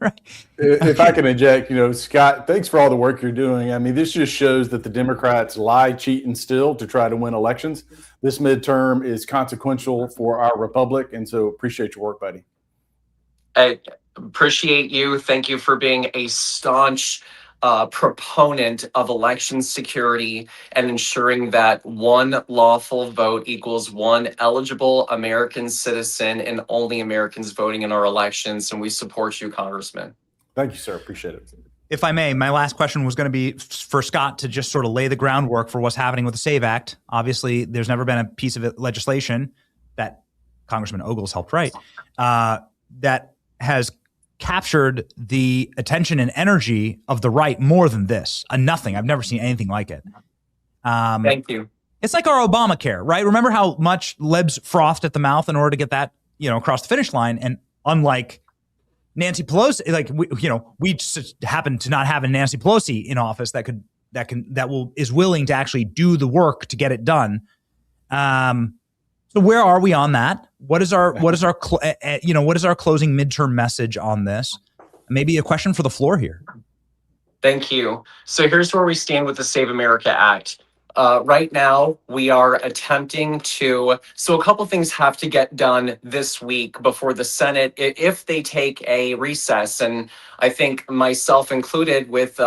Right. If I can inject, Scott, thanks for all the work you're doing. I mean, this just shows that the Democrats lie, cheat, and steal to try to win elections. This midterm is consequential for our republic, and so appreciate your work, buddy. I appreciate you. Thank you for being a staunch proponent of election security and ensuring that one lawful vote equals one eligible American citizen and only Americans voting in our elections. And we support you, Congressman. Thank you, sir. Appreciate it. If I may, my last question was going to be for Scott to just sort of lay the groundwork for what's happening with the SAVE Act. Obviously, there's never been a piece of legislation that Congressman Ogles helped write that has captured the attention and energy of the right more than this. Nothing. I've never seen anything like it. Thank you. It's like our Obamacare, right? Remember how much libs frothed at the mouth in order to get that, across the finish line. And unlike Nancy Pelosi, we just happen to not have a Nancy Pelosi in office is willing to actually do the work to get it done. So where are we on that? What is our closing midterm message on this? Maybe a question for the floor here. Thank you. So here's where we stand with the Save America Act. Right now, we are attempting so a couple things have to get done this week before the Senate, if they take a recess. And I think myself included with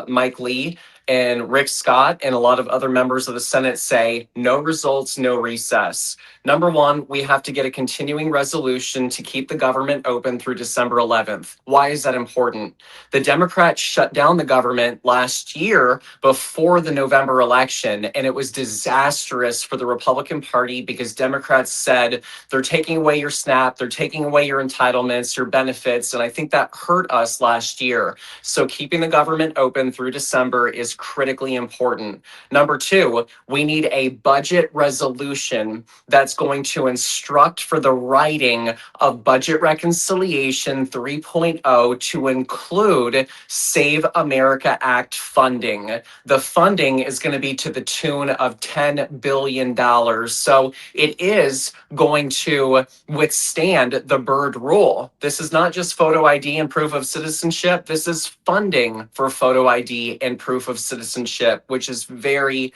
Mike Lee and Rick Scott and a lot of other members of the Senate say no results, no recess. Number one, we have to get a continuing resolution to keep the government open through December 11th. Why is that important? The Democrats shut down the government last year before the November election, and it was disastrous for the Republican Party because Democrats said they're taking away your SNAP, they're taking away your entitlements, your benefits, and I think that hurt us last year. So keeping the government open through December is critically important. Number two, we need a budget resolution that's going to instruct for the writing of Budget Reconciliation 3.0 to include Save America Act funding. The funding is going to be to the tune of $10 billion. So it is going to withstand the Byrd rule. This is not just photo ID and proof of citizenship. This is funding for photo ID and proof of citizenship, which is very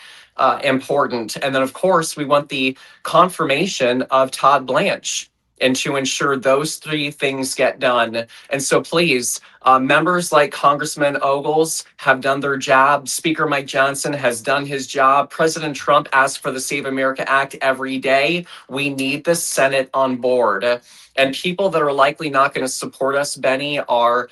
important. And then, of course, we want the confirmation of Todd Blanche. and to ensure those three things get done. And so please, members like Congressman Ogles have done their job. Speaker Mike Johnson has done his job. President Trump asked for the Save America Act every day. We need the Senate on board. And people that are likely not going to support us, Benny, are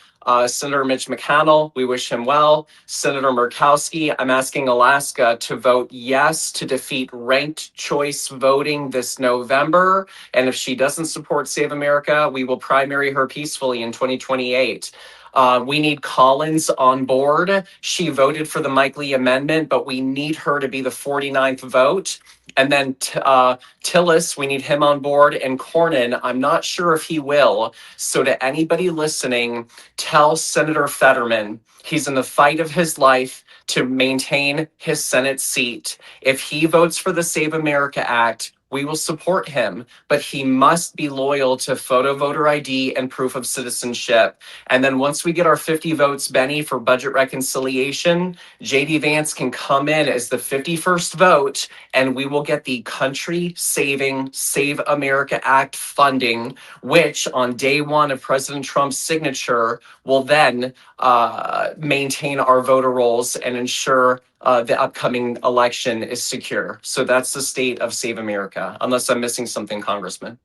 Senator Mitch McConnell. We wish him well. Senator Murkowski. I'm asking Alaska to vote yes to defeat ranked choice voting this November. And if she doesn't support Save America, we will primary her peacefully in 2028. We need Collins on board. She voted for the Mike Lee amendment, but we need her to be the 49th vote. And then Tillis, we need him on board. And Cornyn, I'm not sure if he will. So to anybody listening, tell Senator Fetterman he's in the fight of his life to maintain his Senate seat. If he votes for the Save America Act, we will support him, but he must be loyal to photo voter ID and proof of citizenship. And then once we get our 50 votes, Benny, for budget reconciliation, JD Vance can come in as the 51st vote, and we will get the country-saving Save America Act funding, which on day one of President Trump's signature will then maintain our voter rolls and ensure the upcoming election is secure. So that's the state of Save America, unless I'm missing something, Congressman.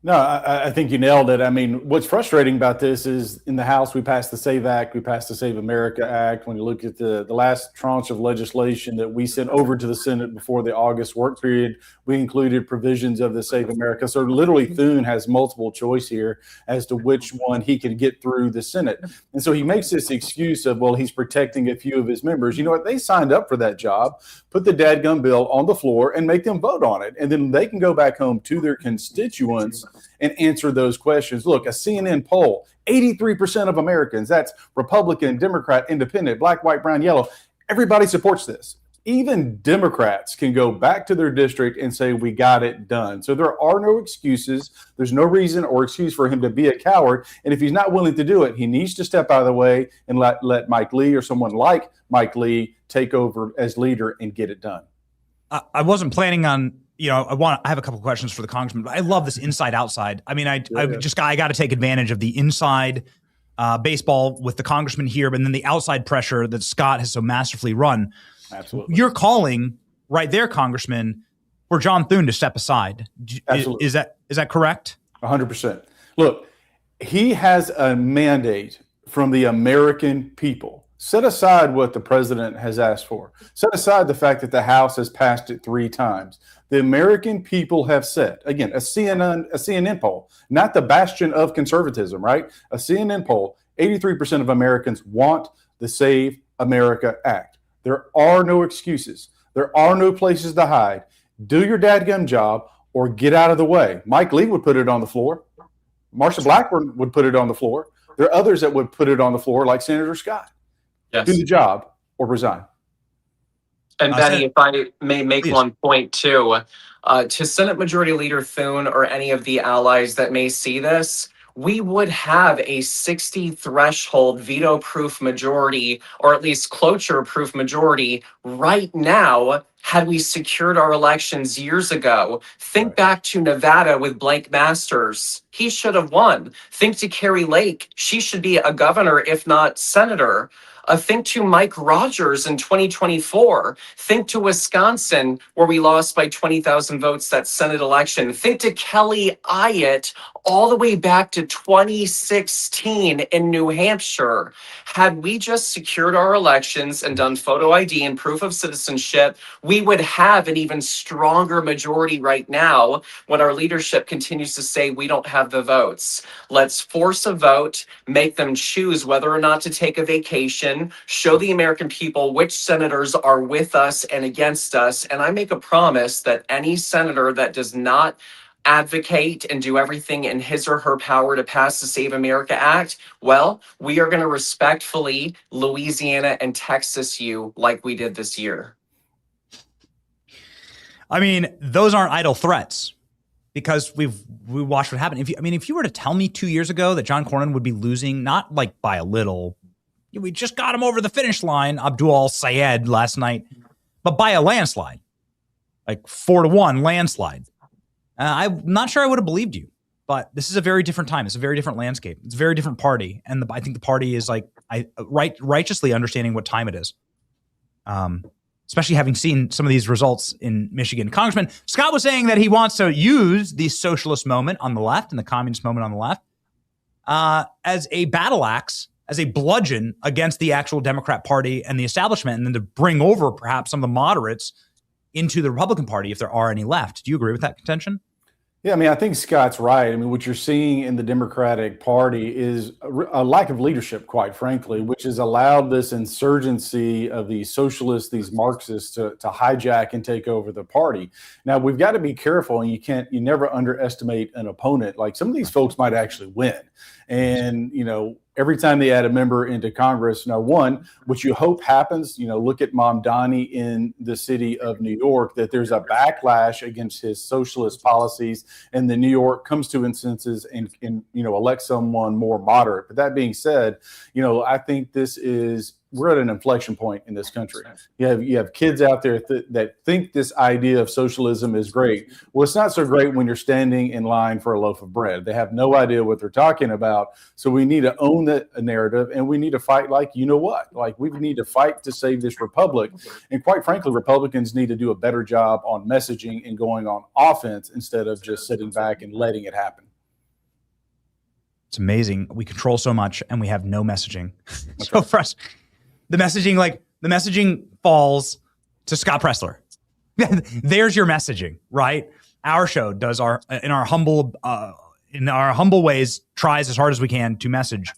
No, I think you nailed it. I mean, what's frustrating about this is in the House, we passed the SAVE Act, we passed the Save America Act. When you look at the last tranche of legislation that we sent over to the Senate before the August work period, we included provisions of the Save America. So literally Thune has multiple choice here as to which one he can get through the Senate. And so he makes this excuse of, well, he's protecting a few of his members. You know what? They signed up for that job. Put the dadgum bill on the floor and make them vote on it. And then they can go back home to their constituents and answer those questions. Look, a CNN poll, 83% of Americans, that's Republican, Democrat, Independent, black, white, brown, yellow, everybody supports this. Even Democrats can go back to their district and say, we got it done. So there are no excuses. There's no reason or excuse for him to be a coward. And if he's not willing to do it, he needs to step out of the way and let Mike Lee or someone like Mike Lee take over as leader and get it done. I wasn't planning on, I have a couple of questions for the congressman, but I love this inside outside. I mean, I got to take advantage of the inside baseball with the congressman here, but then the outside pressure that Scott has so masterfully run. Absolutely. You're calling right there, Congressman, for John Thune to step aside. Absolutely. Is that correct? 100%. Look, he has a mandate from the American people. Set aside what the president has asked for. Set aside the fact that the House has passed it 3 times. The American people have said, again, a CNN poll, not the bastion of conservatism, right? A CNN poll, 83% of Americans want the Save America Act. There are no excuses. There are no places to hide. Do your dadgum job or get out of the way. Mike Lee would put it on the floor. Marsha Blackburn would put it on the floor. There are others that would put it on the floor, like Senator Scott. Yes. Do the job or resign. And Benny, if I may make Please. one point too, to Senate Majority Leader Thune or any of the allies that may see this, we would have a 60 threshold veto-proof majority, or at least cloture-proof majority right now had we secured our elections years ago. Think back to Nevada with Blake Masters. He should have won. Think to Carrie Lake. She should be a governor, if not senator. Think to Mike Rogers in 2024. Think to Wisconsin, where we lost by 20,000 votes that Senate election. Think to Kelly Ayotte all the way back to 2016 in New Hampshire. Had we just secured our elections and done photo ID and proof of citizenship, we would have an even stronger majority right now when our leadership continues to say we don't have the votes. Let's force a vote, make them choose whether or not to take a vacation, show the American people which senators are with us and against us. And I make a promise that any senator that does not advocate and do everything in his or her power to pass the Save America Act, well, we are going to respectfully Louisiana and Texas you like we did this year. I mean, those aren't idle threats because we watched what happened. If you were to tell me 2 years ago that John Cornyn would be losing, not like by a little, we just got him over the finish line, Abdul Sayed last night, but by a landslide, like 4-1 landslide. I'm not sure I would have believed you, but this is a very different time. It's a very different landscape. It's a very different party. And I think the party is like righteously understanding what time it is. Especially having seen some of these results in Michigan. Congressman Scott was saying that he wants to use the socialist moment on the left and the communist moment on the left as a battle axe, as a bludgeon against the actual Democrat Party and the establishment, and then to bring over perhaps some of the moderates into the Republican Party if there are any left. Do you agree with that contention? Yeah, I mean, I think Scott's right. I mean, what you're seeing in the Democratic Party is a lack of leadership, quite frankly, which has allowed this insurgency of these socialists, these Marxists to hijack and take over the party. Now, we've got to be careful, and you never underestimate an opponent. Like, some of these folks might actually win. And, every time they add a member into Congress, now, one, which you hope happens, look at Mamdani in the city of New York, that there's a backlash against his socialist policies, and then New York comes to its senses and elect someone more moderate. But that being said, I think we're at an inflection point in this country. You have kids out there that think this idea of socialism is great. Well, it's not so great when you're standing in line for a loaf of bread. They have no idea what they're talking about. So we need to own that narrative, and we need to fight like we need to fight to save this republic. And quite frankly, Republicans need to do a better job on messaging and going on offense instead of just sitting back and letting it happen. It's amazing. We control so much and we have no messaging. So frustrating. The messaging falls to Scott Presler. There's your messaging, right? Our show does in our humble ways, tries as hard as we can to message,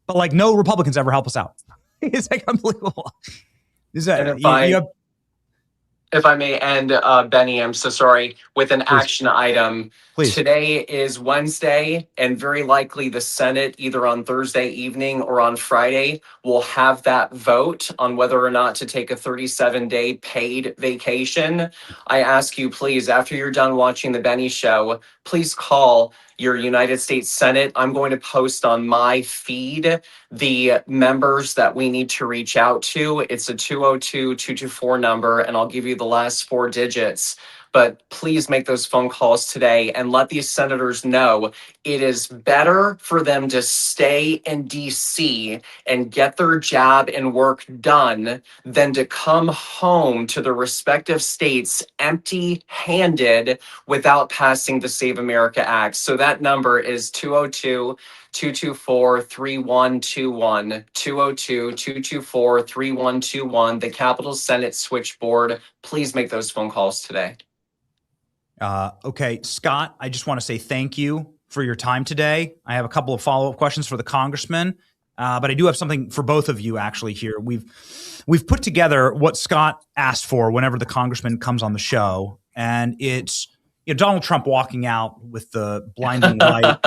but no Republicans ever help us out. It's unbelievable. If I may end, Benny, I'm so sorry, with an action item. Please. Today is Wednesday, and very likely the Senate, either on Thursday evening or on Friday, will have that vote on whether or not to take a 37-day paid vacation. I ask you, please, after you're done watching the Benny Show, please call your United States Senate. I'm going to post on my feed the members that we need to reach out to. It's a 202-224 number, and I'll give you the last 4 digits. But please make those phone calls today and let these senators know it is better for them to stay in DC and get their job and work done than to come home to their respective states empty-handed without passing the Save America Act. So that number is 202-224-3121, 202-224-3121, the Capitol Senate switchboard. Please make those phone calls today. Okay, Scott, I just want to say thank you for your time today. I have a couple of follow-up questions for the congressman, but I do have something for both of you actually here. We've put together what Scott asked for whenever the congressman comes on the show, and it's Donald Trump walking out with the blinding light.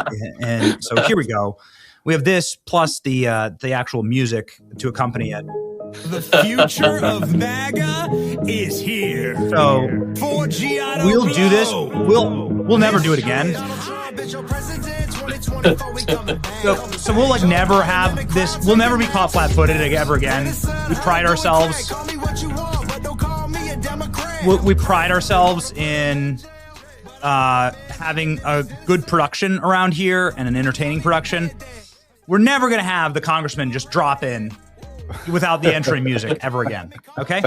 And so here we go. We have this plus the actual music to accompany it. The future of MAGA is here. So we'll do this. We'll never do it again. So we'll never have this. We'll never be caught flat-footed ever again. We pride ourselves. We pride ourselves in having a good production around here and an entertaining production. We're never going to have the congressman just drop in without the entry music ever again. Okay?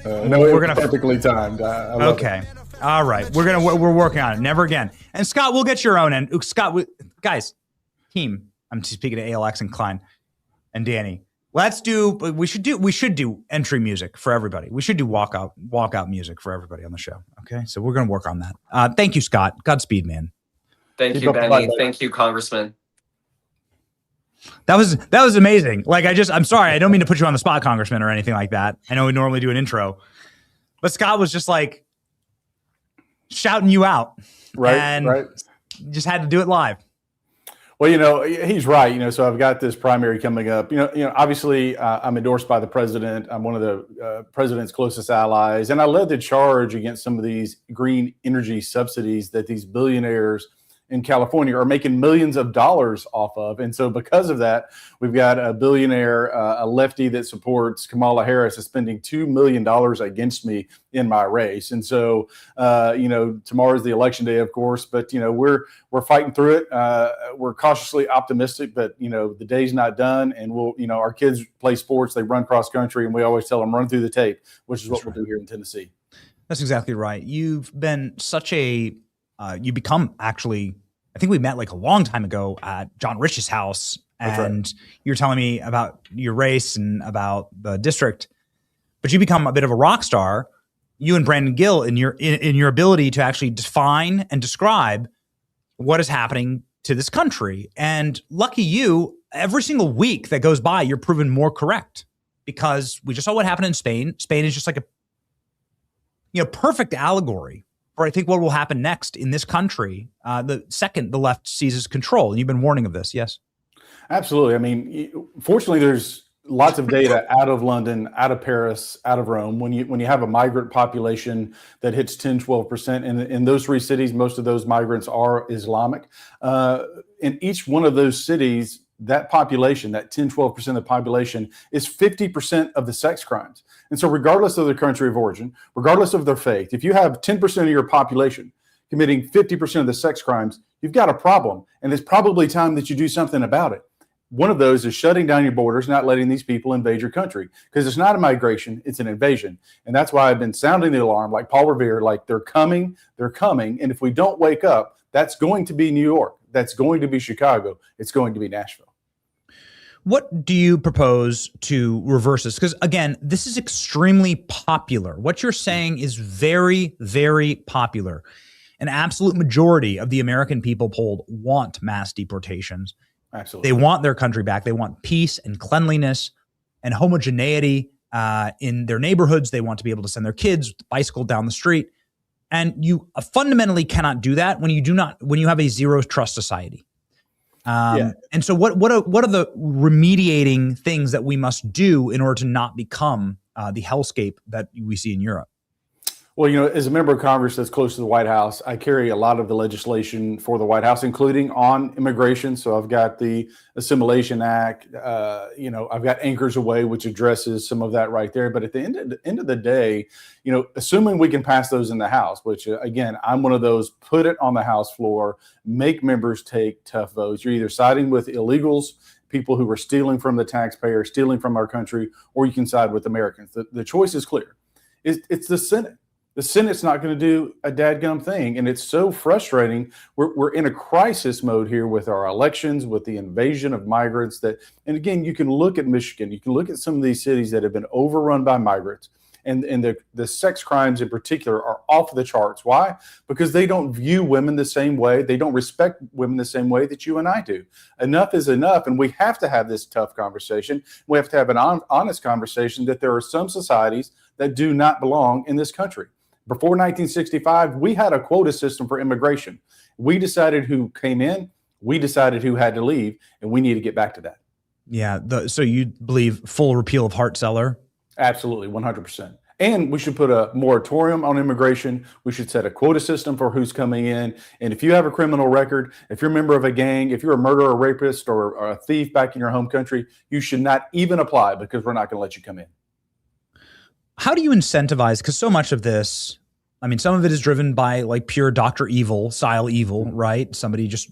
No, we're gonna perfectly timed. Okay. All right. We're working on it. Never again. And Scott, we'll get your own. And Scott, guys, team. I'm speaking to ALX and Klein and Danny. We should do entry music for everybody. We should do walkout music for everybody on the show. Okay. So we're gonna work on that. Thank you, Scott. Godspeed, man. Thank you, Benny. Thank you, Congressman. That was amazing. I'm sorry. I don't mean to put you on the spot, Congressman, or anything like that. I know we normally do an intro, but Scott was just shouting you out. Right. Just had to do it live. Well, he's right. So I've got this primary coming up. Obviously I'm endorsed by the president. I'm one of the president's closest allies. And I led the charge against some of these green energy subsidies that these billionaires in California are making millions of dollars off of. And so because of that, we've got a billionaire, a lefty that supports Kamala Harris is spending $2 million against me in my race. And so, tomorrow's the election day, of course, but, we're fighting through it. We're cautiously optimistic, but, the day's not done. And our kids play sports, they run cross country, and we always tell them run through the tape, which is what we'll do here in Tennessee. That's exactly right. You've been you become actually, I think we met like a long time ago at John Rich's house, and you're telling me about your race and about the district, but you become a bit of a rock star, you and Brandon Gill, in your ability to actually define and describe what is happening to this country. And lucky you, every single week that goes by, you're proven more correct, because we just saw what happened in Spain. Spain is just like a perfect allegory for, I think, what will happen next in this country the second the left seizes control. And you've been warning of this, yes? Absolutely. I mean, fortunately, there's lots of data out of London, out of Paris, out of Rome. When you have a migrant population that hits 10, 12%, and in those three cities, most of those migrants are Islamic. In each one of those cities, that population, that 10, 12% of the population, is 50% of the sex crimes. And so regardless of their country of origin, regardless of their faith, if you have 10% of your population committing 50% of the sex crimes, you've got a problem. And it's probably time that you do something about it. One of those is shutting down your borders, not letting these people invade your country, because it's not a migration, it's an invasion. And that's why I've been sounding the alarm like Paul Revere, like they're coming. And if we don't wake up, that's going to be New York. That's going to be Chicago. It's going to be Nashville. What do you propose to reverse this? Because again, this is extremely popular. What you're saying is very, very popular. An absolute majority of the American people polled want mass deportations. Absolutely. They want their country back. They want peace and cleanliness and homogeneity in their neighborhoods. They want to be able to send their kids bicycle down the street. And you fundamentally cannot do that when you have a zero trust society. And so what are the remediating things that we must do in order to not become the hellscape that we see in Europe? Well, as a member of Congress that's close to the White House, I carry a lot of the legislation for the White House, including on immigration. So I've got the Assimilation Act, I've got Anchors Away, which addresses some of that right there. But at the end of the day, assuming we can pass those in the House, which again, I'm one of those, put it on the House floor, make members take tough votes. You're either siding with illegals, people who are stealing from the taxpayer, stealing from our country, or you can side with Americans. The choice is clear. It's the Senate. The Senate's not going to do a dadgum thing. And it's so frustrating. We're in a crisis mode here with our elections, with the invasion of migrants and again, you can look at Michigan, you can look at some of these cities that have been overrun by migrants, and the sex crimes in particular are off the charts. Why? Because they don't view women the same way. They don't respect women the same way that you and I do. Enough is enough. And we have to have this tough conversation. We have to have an honest conversation that there are some societies that do not belong in this country. Before 1965, we had a quota system for immigration. We decided who came in, we decided who had to leave, and we need to get back to that. Yeah. So you believe full repeal of Hart-Celler? Absolutely, 100%. And we should put a moratorium on immigration. We should set a quota system for who's coming in. And if you have a criminal record, if you're a member of a gang, if you're a murderer, a rapist, or a thief back in your home country, you should not even apply, because we're not going to let you come in. How do you incentivize? Because so much of this, I mean, some of it is driven by like pure Dr. Evil style evil, right? Somebody just,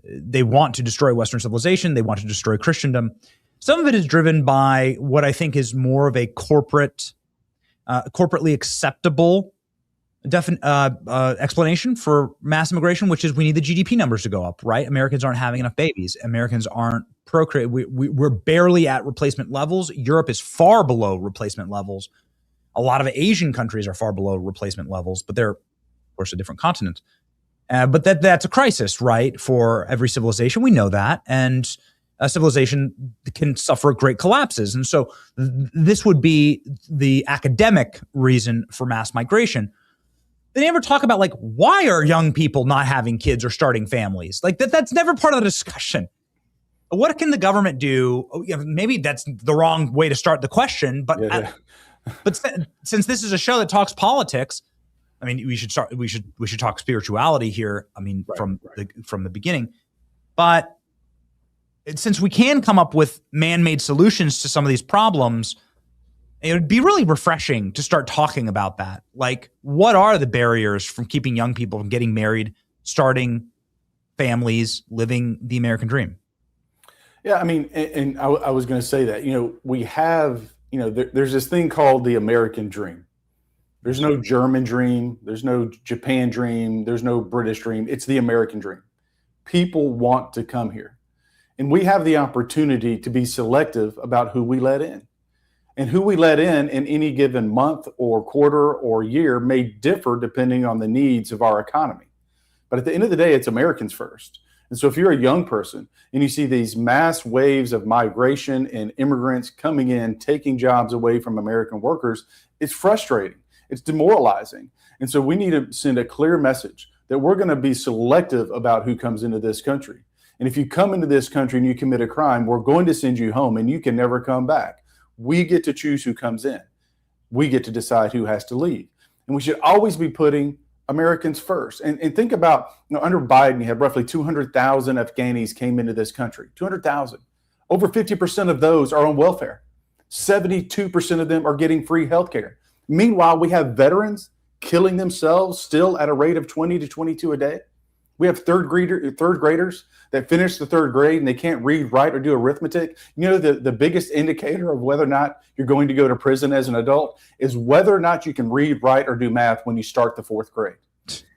they want to destroy Western civilization. They want to destroy Christendom. Some of it is driven by what I think is more of a corporately acceptable explanation for mass immigration, which is we need the GDP numbers to go up, right? Americans aren't having enough babies. Americans aren't procreating. We're barely at replacement levels. Europe is far below replacement levels. A lot of Asian countries are far below replacement levels, but they're, of course, a different continent. But that's a crisis, right? For every civilization, we know that. And a civilization can suffer great collapses. And so this would be the academic reason for mass migration. They never talk about, like, why are young people not having kids or starting families? Like, that's never part of the discussion. What can the government do? Maybe that's the wrong way to start the question, but but since this is a show that talks politics, I mean, we should talk spirituality here. I mean, from the beginning, but since we can come up with man-made solutions to some of these problems, it would be really refreshing to start talking about that. Like, what are the barriers from keeping young people from getting married, starting families, living the American dream? Yeah, I mean, and I was going to say that, we have, there's this thing called the American dream. There's no German dream. There's no Japan dream. There's no British dream. It's the American dream. People want to come here. And we have the opportunity to be selective about who we let in. And who we let in any given month or quarter or year may differ depending on the needs of our economy. But at the end of the day, it's Americans first. And so if you're a young person and you see these mass waves of migration and immigrants coming in, taking jobs away from American workers, it's frustrating. It's demoralizing. And so we need to send a clear message that we're going to be selective about who comes into this country. And if you come into this country and you commit a crime, we're going to send you home and you can never come back. We get to choose who comes in. We get to decide who has to leave. And we should always be putting Americans first. And think about, under Biden, you had roughly 200,000 Afghanis came into this country, 200,000. Over 50% of those are on welfare. 72% of them are getting free health care. Meanwhile, we have veterans killing themselves still at a rate of 20 to 22 a day. We have third graders that finish the third grade and they can't read, write, or do arithmetic. The biggest indicator of whether or not you're going to go to prison as an adult is whether or not you can read, write, or do math when you start the fourth grade.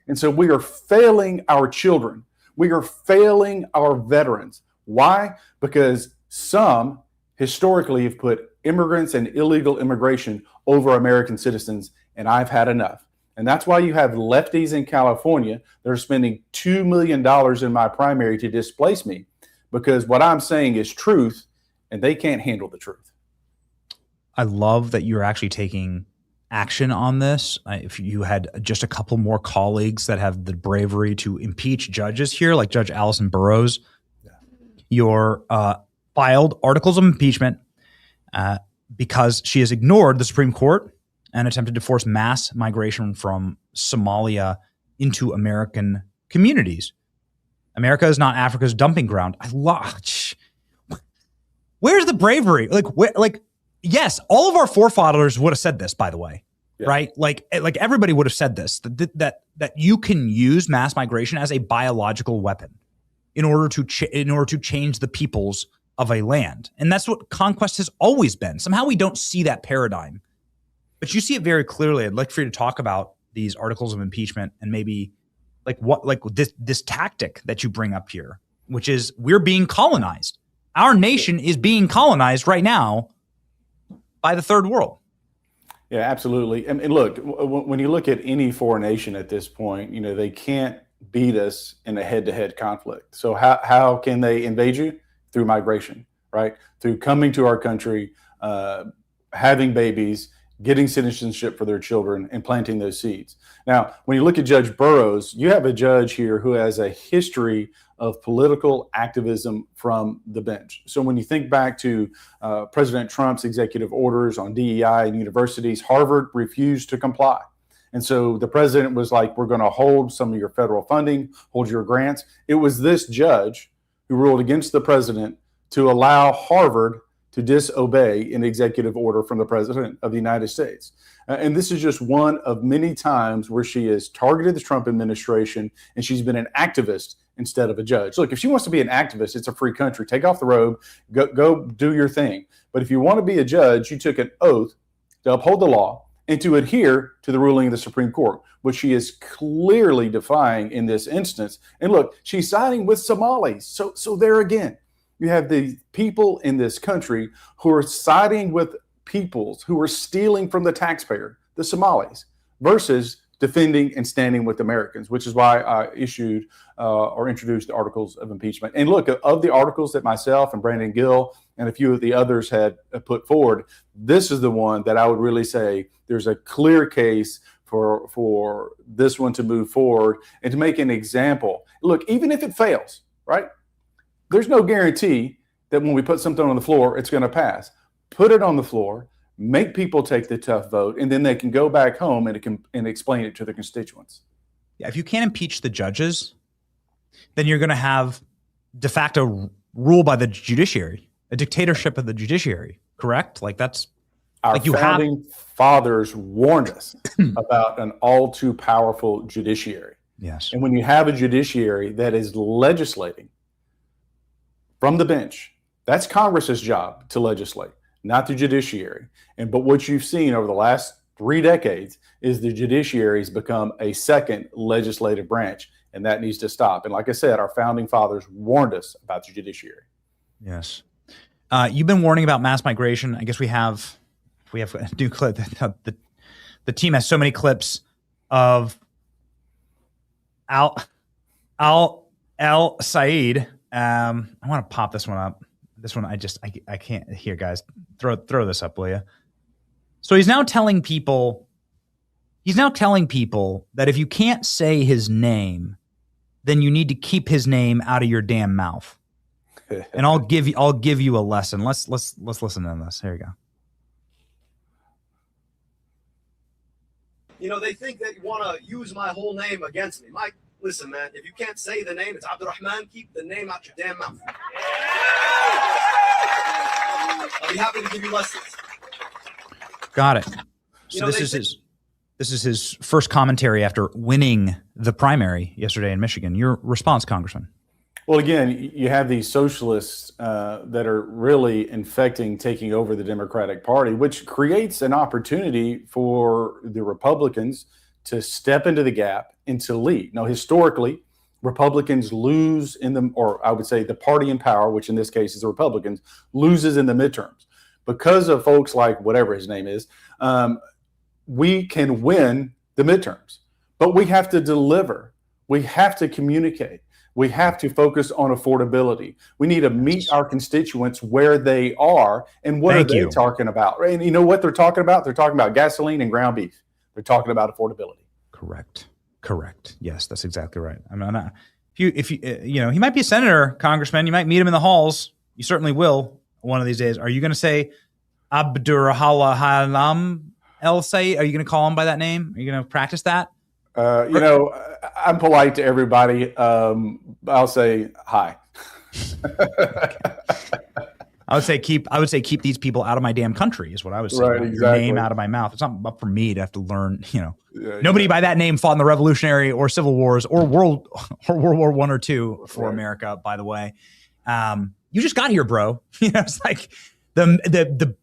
And so we are failing our children. We are failing our veterans. Why? Because some historically have put immigrants and illegal immigration over American citizens, and I've had enough. And that's why you have lefties in California that are spending $2 million in my primary to displace me, because what I'm saying is truth, and they can't handle the truth. I love that you're actually taking action on this. If you had just a couple more colleagues that have the bravery to impeach judges here, like Judge Allison Burroughs, your filed articles of impeachment because she has ignored the Supreme Court and attempted to force mass migration from Somalia into American communities. America is not Africa's dumping ground. Where's the bravery? Yes, all of our forefathers would have said this, by the way, right? Like everybody would have said this, that you can use mass migration as a biological weapon in order to change the peoples of a land. And that's what conquest has always been. Somehow we don't see that paradigm. But you see it very clearly. I'd like for you to talk about these articles of impeachment and maybe this tactic that you bring up here, which is we're being colonized. Our nation is being colonized right now by the third world. Yeah, absolutely. And look, when you look at any foreign nation at this point, they can't beat us in a head-to-head conflict. So how can they invade you? Through migration, right? Through coming to our country, having babies, getting citizenship for their children, and planting those seeds. Now, when you look at Judge Burroughs, you have a judge here who has a history of political activism from the bench. So when you think back to President Trump's executive orders on DEI and universities, Harvard refused to comply. And so the president was like, we're going to hold some of your federal funding, hold your grants. It was this judge who ruled against the president to allow Harvard to disobey an executive order from the president of the United States. And this is just one of many times where she has targeted the Trump administration and she's been an activist instead of a judge. Look, if she wants to be an activist, it's a free country. Take off the robe, go do your thing. But if you want to be a judge, you took an oath to uphold the law and to adhere to the ruling of the Supreme Court, which she is clearly defying in this instance. And look, she's siding with Somalis. So there again, you have the people in this country who are siding with peoples who are stealing from the taxpayer, the Somalis, versus defending and standing with Americans, which is why I issued or introduced the articles of impeachment. And look, of the articles that myself and Brandon Gill and a few of the others had put forward, this is the one that I would really say there's a clear case for this one to move forward and to make an example. Look, even if it fails, right? There's no guarantee that when we put something on the floor, it's going to pass. Put it on the floor, make people take the tough vote, and then they can go back home and explain it to their constituents. Yeah, if you can't impeach the judges, then you're going to have de facto rule by the judiciary, a dictatorship of the judiciary, correct? Like that's Our like you founding fathers warned us about an all too powerful judiciary. Yes. And when you have a judiciary that is legislating from the bench, that's Congress's job to legislate, not the judiciary. But what you've seen over the last 3 decades is the judiciary has become a second legislative branch, and that needs to stop. And like I said, our founding fathers warned us about the judiciary. Yes. You've been warning about mass migration. I guess we have a new clip. The team has so many clips of Al Said. I want to pop this one up. This one, I can't. Here, guys, throw this up, will you? So he's now telling people that if you can't say his name, then you need to keep his name out of your damn mouth. And I'll give you a lesson. Let's listen to this. Here you go. You know, they think that you want to use my whole name against me. Mike, listen, man, if you can't say the name, it's Abdurrahman, keep the name out your damn mouth. I'll be happy to give you lessons. Got it. So this is his first commentary after winning the primary yesterday in Michigan. Your response, Congressman? Well, again, you have these socialists that are really infecting, taking over the Democratic Party, which creates an opportunity for the Republicans to step into the gap and to lead. Now, historically, Republicans lose or I would say the party in power, which in this case is the Republicans, loses in the midterms. Because of folks like whatever his name is, we can win the midterms, but we have to deliver. We have to communicate. We have to focus on affordability. We need to meet our constituents where they are. And what are they talking about? And you know what they're talking about? They're talking about gasoline and ground beef. They're talking about affordability. Correct. Yes, that's exactly right. I mean, if you he might be a senator, congressman. You might meet him in the halls. You certainly will one of these days. Are you going to say Abdurrahman El Sayed? Are you going to call him by that name? Are you going to practice that? I'm polite to everybody. I'll say hi. I would say keep these people out of my damn country is what I would say. Right, exactly. Your name out of my mouth. It's not up for me to have to learn. Nobody by that name fought in the Revolutionary or Civil Wars or World War I or II for America. By the way, you just got here, bro. It's like the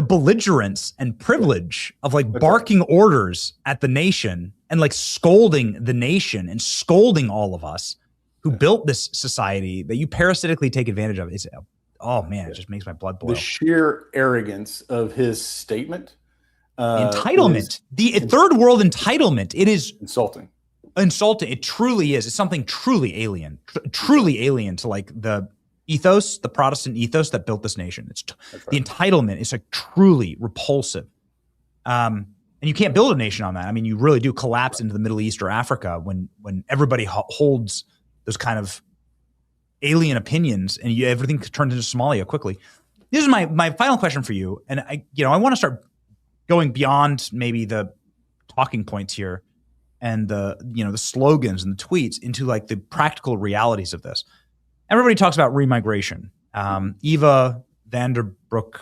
belligerence and privilege of like barking orders at the nation and like scolding the nation and scolding all of us who built this society that you parasitically take advantage of. It just makes my blood boil. The sheer arrogance of his statement. Entitlement. The third world entitlement. It is insulting. It truly is. It's something truly alien to like the ethos, the Protestant ethos that built this nation. The entitlement is like truly repulsive. And you can't build a nation on that. I mean, you really do collapse into the Middle East or Africa when everybody holds those kind of alien opinions and everything turns into Somalia quickly. This is my final question for you. And I want to start going beyond maybe the talking points here and the slogans and the tweets into like the practical realities of this. Everybody talks about remigration. Eva Vanderbroek,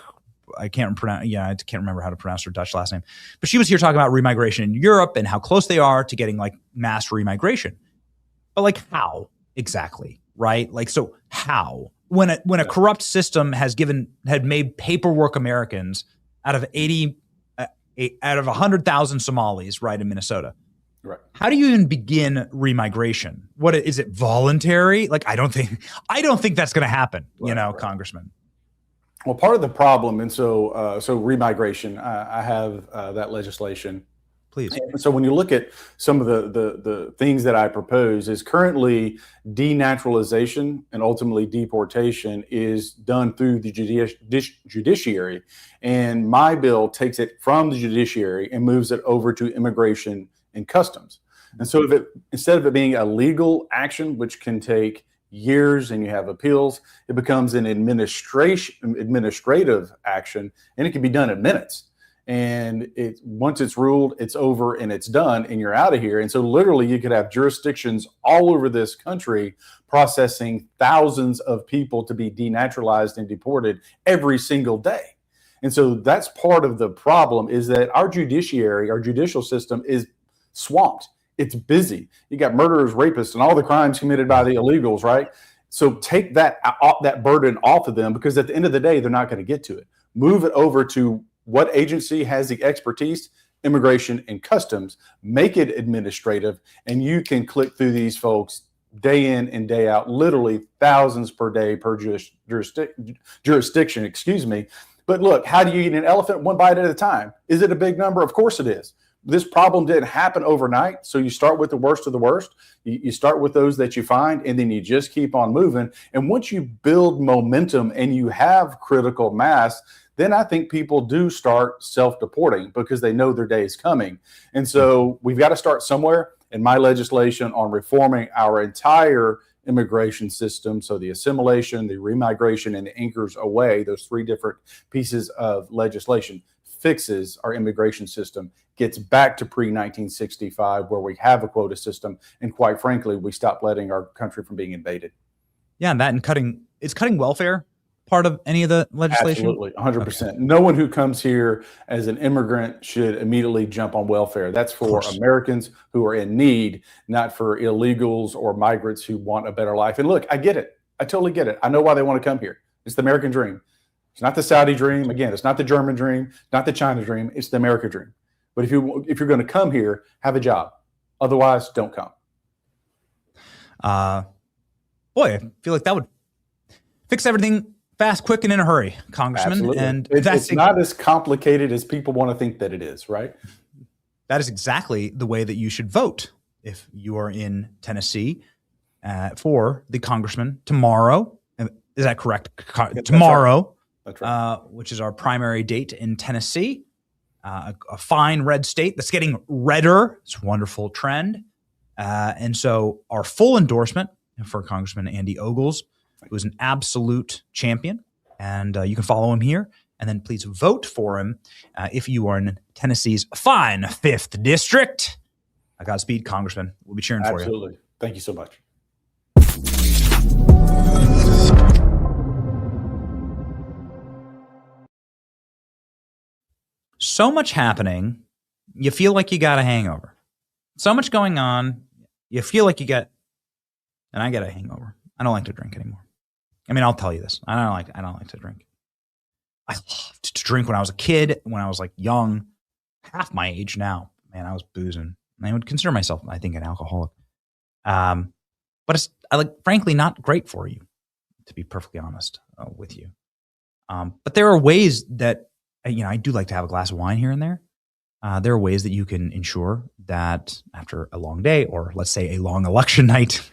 I can't remember how to pronounce her Dutch last name, but she was here talking about remigration in Europe and how close they are to getting like mass remigration. But like how exactly, right? Like, so how? When a corrupt system had made paperwork Americans out of 100,000 Somalis, right, in Minnesota. Right. How do you even begin remigration? What is it, voluntary? Like, I don't think that's going to happen, Congressman. Well, part of the problem, and so remigration, I have that legislation. Please. And so when you look at some of the things that I propose, is currently denaturalization and ultimately deportation is done through the judiciary, and my bill takes it from the judiciary and moves it over to immigration and customs. And so instead of it being a legal action, which can take years and you have appeals, it becomes an administrative action, and it can be done in minutes. And once it's ruled, it's over and it's done, and you're out of here. And so literally you could have jurisdictions all over this country processing thousands of people to be denaturalized and deported every single day. And so that's part of the problem, is that our judiciary, our judicial system is swamped. It's busy. You got murderers, rapists, and all the crimes committed by the illegals, right? So take that burden off of them, because at the end of the day, they're not going to get to it. Move it over to what agency has the expertise, Immigration and Customs. Make it administrative, and you can click through these folks day in and day out, literally thousands per day per jurisdiction, excuse me. But look, how do you eat an elephant? One bite at a time. Is it a big number? Of course it is. This problem didn't happen overnight. So you start with the worst of the worst. You start with those that you find, and then you just keep on moving. And once you build momentum and you have critical mass, then I think people do start self-deporting, because they know their day is coming. And so we've got to start somewhere. And my legislation on reforming our entire immigration system, so the assimilation, the remigration, and the anchors away, those three different pieces of legislation, fixes our immigration system, gets back to pre-1965, where we have a quota system, and quite frankly, we stop letting our country from being invaded. Yeah, and that and cutting welfare part of any of the legislation? Absolutely, 100%. Okay. No one who comes here as an immigrant should immediately jump on welfare. That's for Americans who are in need, not for illegals or migrants who want a better life. And look, I get it. I totally get it. I know why they want to come here. It's the American dream. It's not the Saudi dream. Again, it's not the German dream, not the China dream. It's the American dream. But if you're going to come here, have a job. Otherwise, don't come. Boy, I feel like that would fix everything fast, quick, and in a hurry, Congressman. Absolutely. And it's not as complicated as people want to think that it is, right? That is exactly the way that you should vote if you are in Tennessee for the congressman tomorrow. Is that correct? Tomorrow, That's right. Which is our primary date in Tennessee. A fine red state that's getting redder. It's a wonderful trend. And so our full endorsement for Congressman Andy Ogles, who is an absolute champion. And you can follow him here. And then please vote for him if you are in Tennessee's fine 5th District. Godspeed, Congressman. We'll be cheering for you. Absolutely. Thank you so much. So much happening, you feel like you got a hangover. So much going on, you feel like you get, and I get a hangover. I don't like to drink anymore. I mean, I'll tell you this. I don't like to drink. I loved to drink when I was a kid, when I was like young, half my age now. Man, I was boozing. I would consider myself, I think, an alcoholic. But it's, frankly, not great for you, to be perfectly honest with you. But there are ways that, I do like to have a glass of wine here and there. There are ways that you can ensure that after a long day, or let's say a long election night,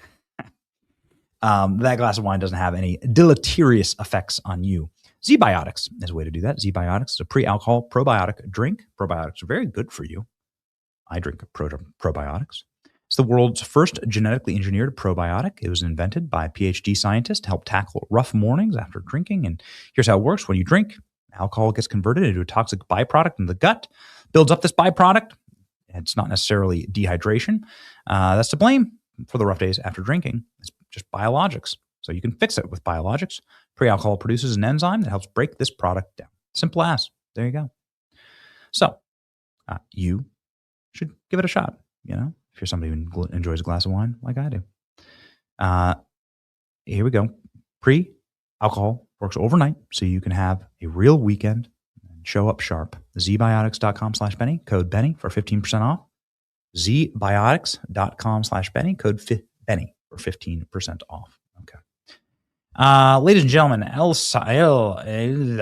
that glass of wine doesn't have any deleterious effects on you. Z-Biotics is a way to do that. Z-Biotics is a pre-alcohol probiotic drink. Probiotics are very good for you. I drink probiotics. It's the world's first genetically engineered probiotic. It was invented by a PhD scientist to help tackle rough mornings after drinking. And here's how it works. When you drink, alcohol gets converted into a toxic byproduct in the gut, builds up this byproduct. It's not necessarily dehydration. That's to blame for the rough days after drinking. It's just biologics. So you can fix it with biologics. Pre-alcohol produces an enzyme that helps break this product down. Simple as. There you go. So you should give it a shot, if you're somebody who enjoys a glass of wine like I do. Here we go. Pre-alcohol works overnight, so you can have a real weekend and show up sharp. Zbiotics.com/Benny, code Benny for 15% off. Zbiotics.com/Benny, code Benny for 15% off. Okay. Ladies and gentlemen, El Said. I don't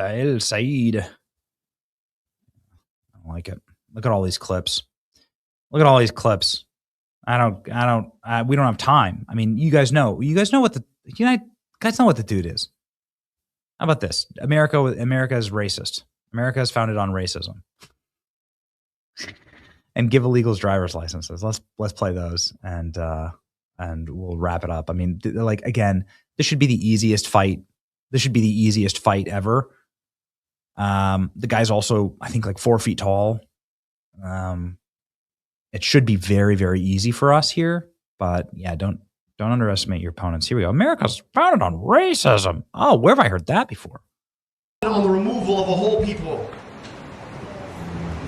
like it. Look at all these clips. We don't have time. I mean, you guys know what the dude is. How about this? America is racist. America is founded on racism. And give illegals driver's licenses. Let's play those, and and we'll wrap it up. I mean, like, again, this should be the easiest fight. This should be the easiest fight ever. The guy's also, I think, like 4 feet tall. It should be very, very easy for us here. But yeah, don't underestimate your opponents. Here we go. America's founded on racism. Oh, where have I heard that before? On the removal of a whole people.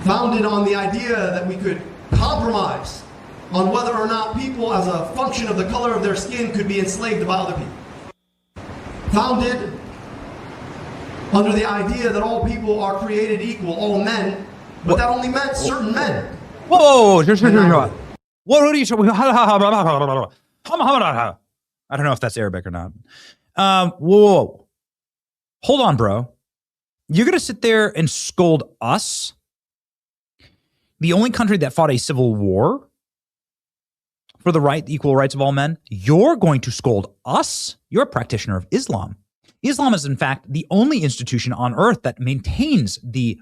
Founded on the idea that we could compromise on whether or not people, as a function of the color of their skin, could be enslaved by other people. Founded under the idea that all people are created equal, all men, but that only meant certain men. Whoa! What are you talking? I don't know if that's Arabic or not. Whoa! Hold on, bro. You're gonna sit there and scold us, the only country that fought a civil war for the equal rights of all men? You're going to scold us? You're a practitioner of Islam. Islam is, in fact, the only institution on earth that maintains the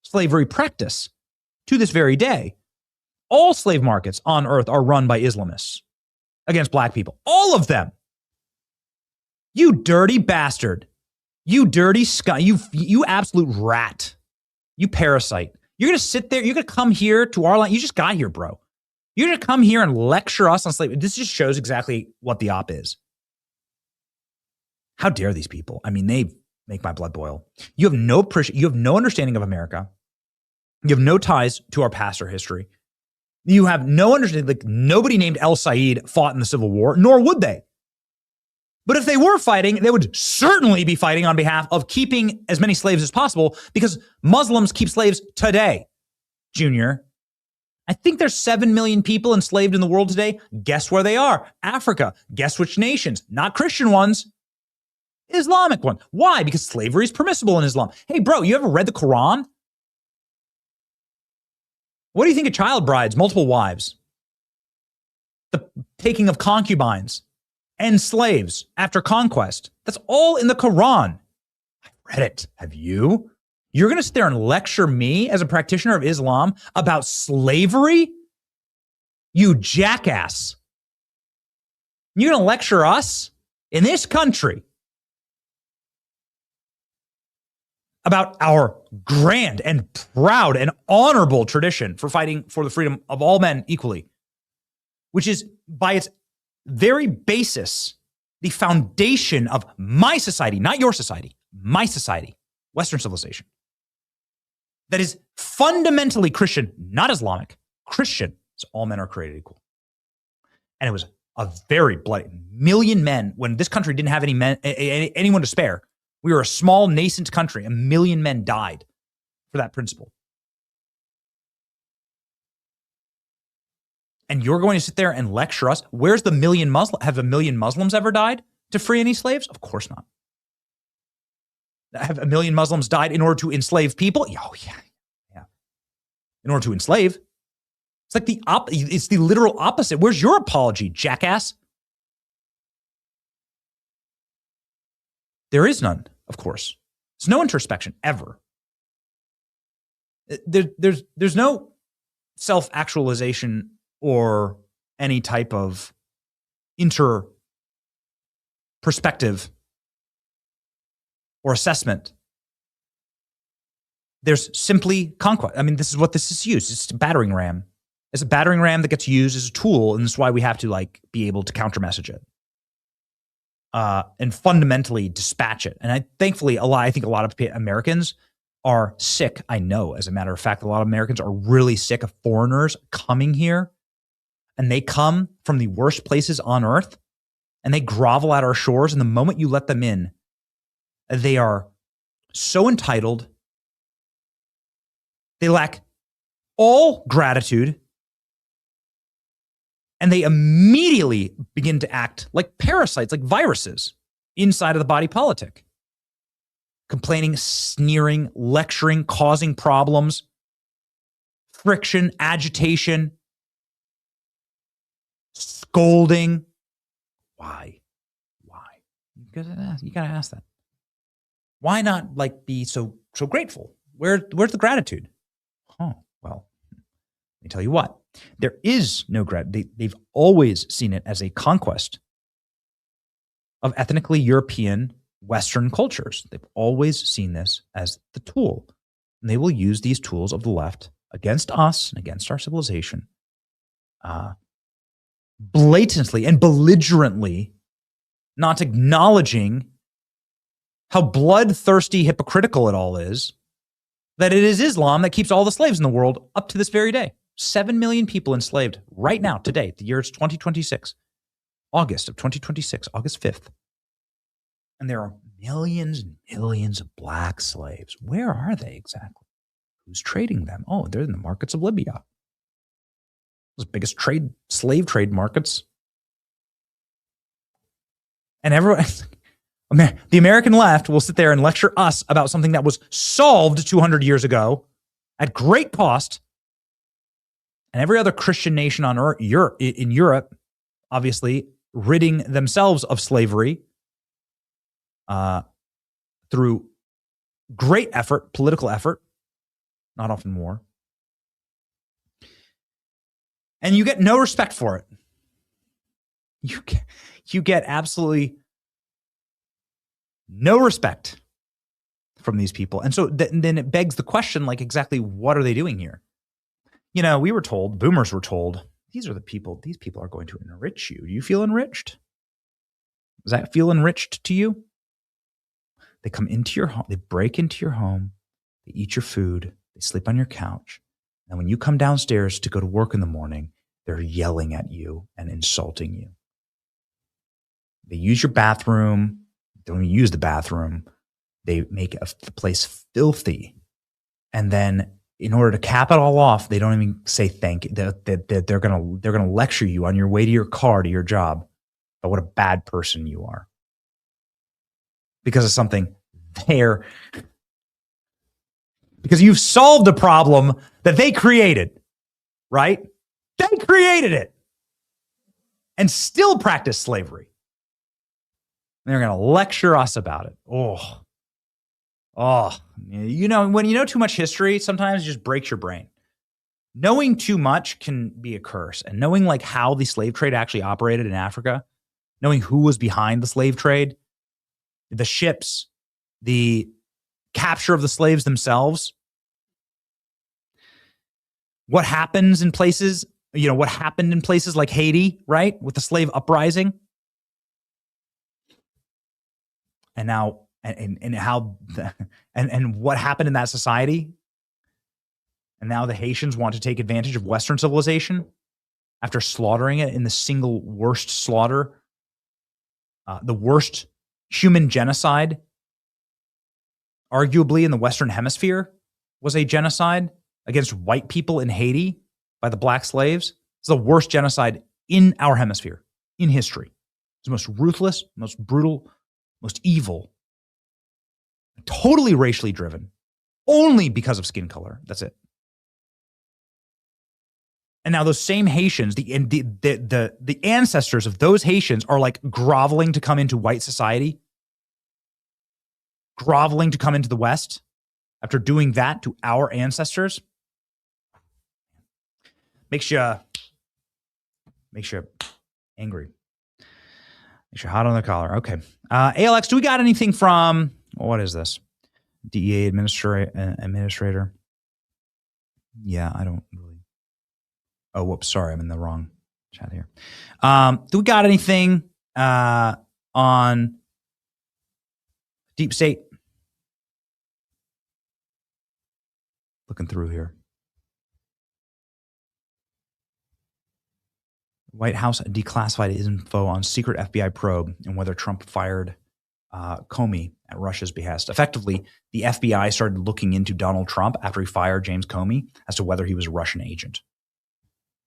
slavery practice to this very day. All slave markets on earth are run by Islamists against black people. All of them. You dirty bastard. You dirty scum. You absolute rat. You parasite. You're going to sit there. You're going to come here to our line. You just got here, bro. You're going to come here and lecture us on slavery. This just shows exactly what the op is. How dare these people? I mean, they make my blood boil. You have no understanding of America. You have no ties to our past or history. You have no understanding. Like, nobody named El Said fought in the Civil War, nor would they. But if they were fighting, they would certainly be fighting on behalf of keeping as many slaves as possible, because Muslims keep slaves today, Junior. I think there's 7 million people enslaved in the world today. Guess where they are? Africa. Guess which nations? Not Christian ones. Islamic one. Why? Because slavery is permissible in Islam. Hey, bro, you ever read the Quran? What do you think of child brides, multiple wives? The taking of concubines and slaves after conquest. That's all in the Quran. I've read it. Have you? You're going to sit there and lecture me as a practitioner of Islam about slavery? You jackass. You're going to lecture us in this country about our grand and proud and honorable tradition for fighting for the freedom of all men equally, which is by its very basis, the foundation of my society, not your society, my society, Western civilization, that is fundamentally Christian, not Islamic, Christian, so all men are created equal. And it was a very bloody million men when this country didn't have anyone to spare. We were a small, nascent country. 1 million men died for that principle. And you're going to sit there and lecture us? Where's the million Muslim? Have 1 million Muslims ever died to free any slaves? Of course not. Have 1 million Muslims died in order to enslave people? Oh, yeah. In order to enslave. It's like it's the literal opposite. Where's your apology, jackass? There is none, of course. There's no introspection ever. There's no self-actualization or any type of perspective or assessment. There's simply conquest. I mean, this is what this is used. It's a battering ram. It's a battering ram that gets used as a tool, and that's why we have to be able to counter-message it. And fundamentally dispatch it. And thankfully, I think a lot of Americans are sick. I know, as a matter of fact, a lot of Americans are really sick of foreigners coming here. And they come from the worst places on earth, and they grovel at our shores. And the moment you let them in, they are so entitled. They lack all gratitude. And they immediately begin to act like parasites, like viruses inside of the body politic. Complaining, sneering, lecturing, causing problems, friction, agitation, scolding. Why? You gotta ask that. Why not be so grateful? Where's the gratitude? Oh, well. me tell you what, there is no they've always seen it as a conquest of ethnically European Western cultures. They've always seen this as the tool. And they will use these tools of the left against us and against our civilization blatantly and belligerently, not acknowledging how bloodthirsty, hypocritical it all is, that it is Islam that keeps all the slaves in the world up to this very day. 7 million people enslaved right now, today. The year is 2026, August of 2026, August 5th. And there are millions and millions of black slaves. Where are they exactly? Who's trading them? Oh, they're in the markets of Libya. Those biggest slave trade markets. And everyone, the American left will sit there and lecture us about something that was solved 200 years ago at great cost. And every other Christian nation on earth, in Europe, obviously ridding themselves of slavery through great effort, political effort, not often war. And you get no respect for it. You get absolutely no respect from these people. And so then it begs the question, like, exactly what are they doing here? You know, we were told, boomers were told, these people are going to enrich you. Do you feel enriched? Does that feel enriched to you? They come into your home, they break into your home, they eat your food, they sleep on your couch. And when you come downstairs to go to work in the morning, they're yelling at you and insulting you. They use your bathroom. They don't even use the bathroom. They make the place filthy. And then in order to cap it all off, they don't even say thank you. They're gonna lecture you on your way to your car, to your job, about what a bad person you are. Because of something there. Because you've solved a problem that they created, right? They created it and still practice slavery. They're going to lecture us about it. You know, when you know too much history, sometimes it just breaks your brain. Knowing too much can be a curse. And knowing like how the slave trade actually operated in Africa, knowing who was behind the slave trade, the ships, the capture of the slaves themselves, what happens in places, what happened in places like Haiti, right? With the slave uprising. And now, and how, and what happened in that society. And now the Haitians want to take advantage of Western civilization after slaughtering it in the single worst slaughter, the worst human genocide, arguably in the Western Hemisphere, was a genocide against white people in Haiti by the black slaves. It's the worst genocide in our hemisphere, in history. It's the most ruthless, most brutal, most evil, totally racially driven, only because of skin color. That's it. And now those same Haitians, the ancestors of those Haitians are like groveling to come into white society, groveling to come into the West after doing that to our ancestors. Makes you angry. Makes you hot on the collar. Okay. ALX, do we got anything from, what is this? DEA administrator? Yeah, I don't really. Oh, whoops. Sorry, I'm in the wrong chat here. Do we got anything on deep state? Looking through here. White House declassified info on secret FBI probe and whether Trump fired Comey at Russia's behest. Effectively, the FBI started looking into Donald Trump after he fired James Comey as to whether he was a Russian agent.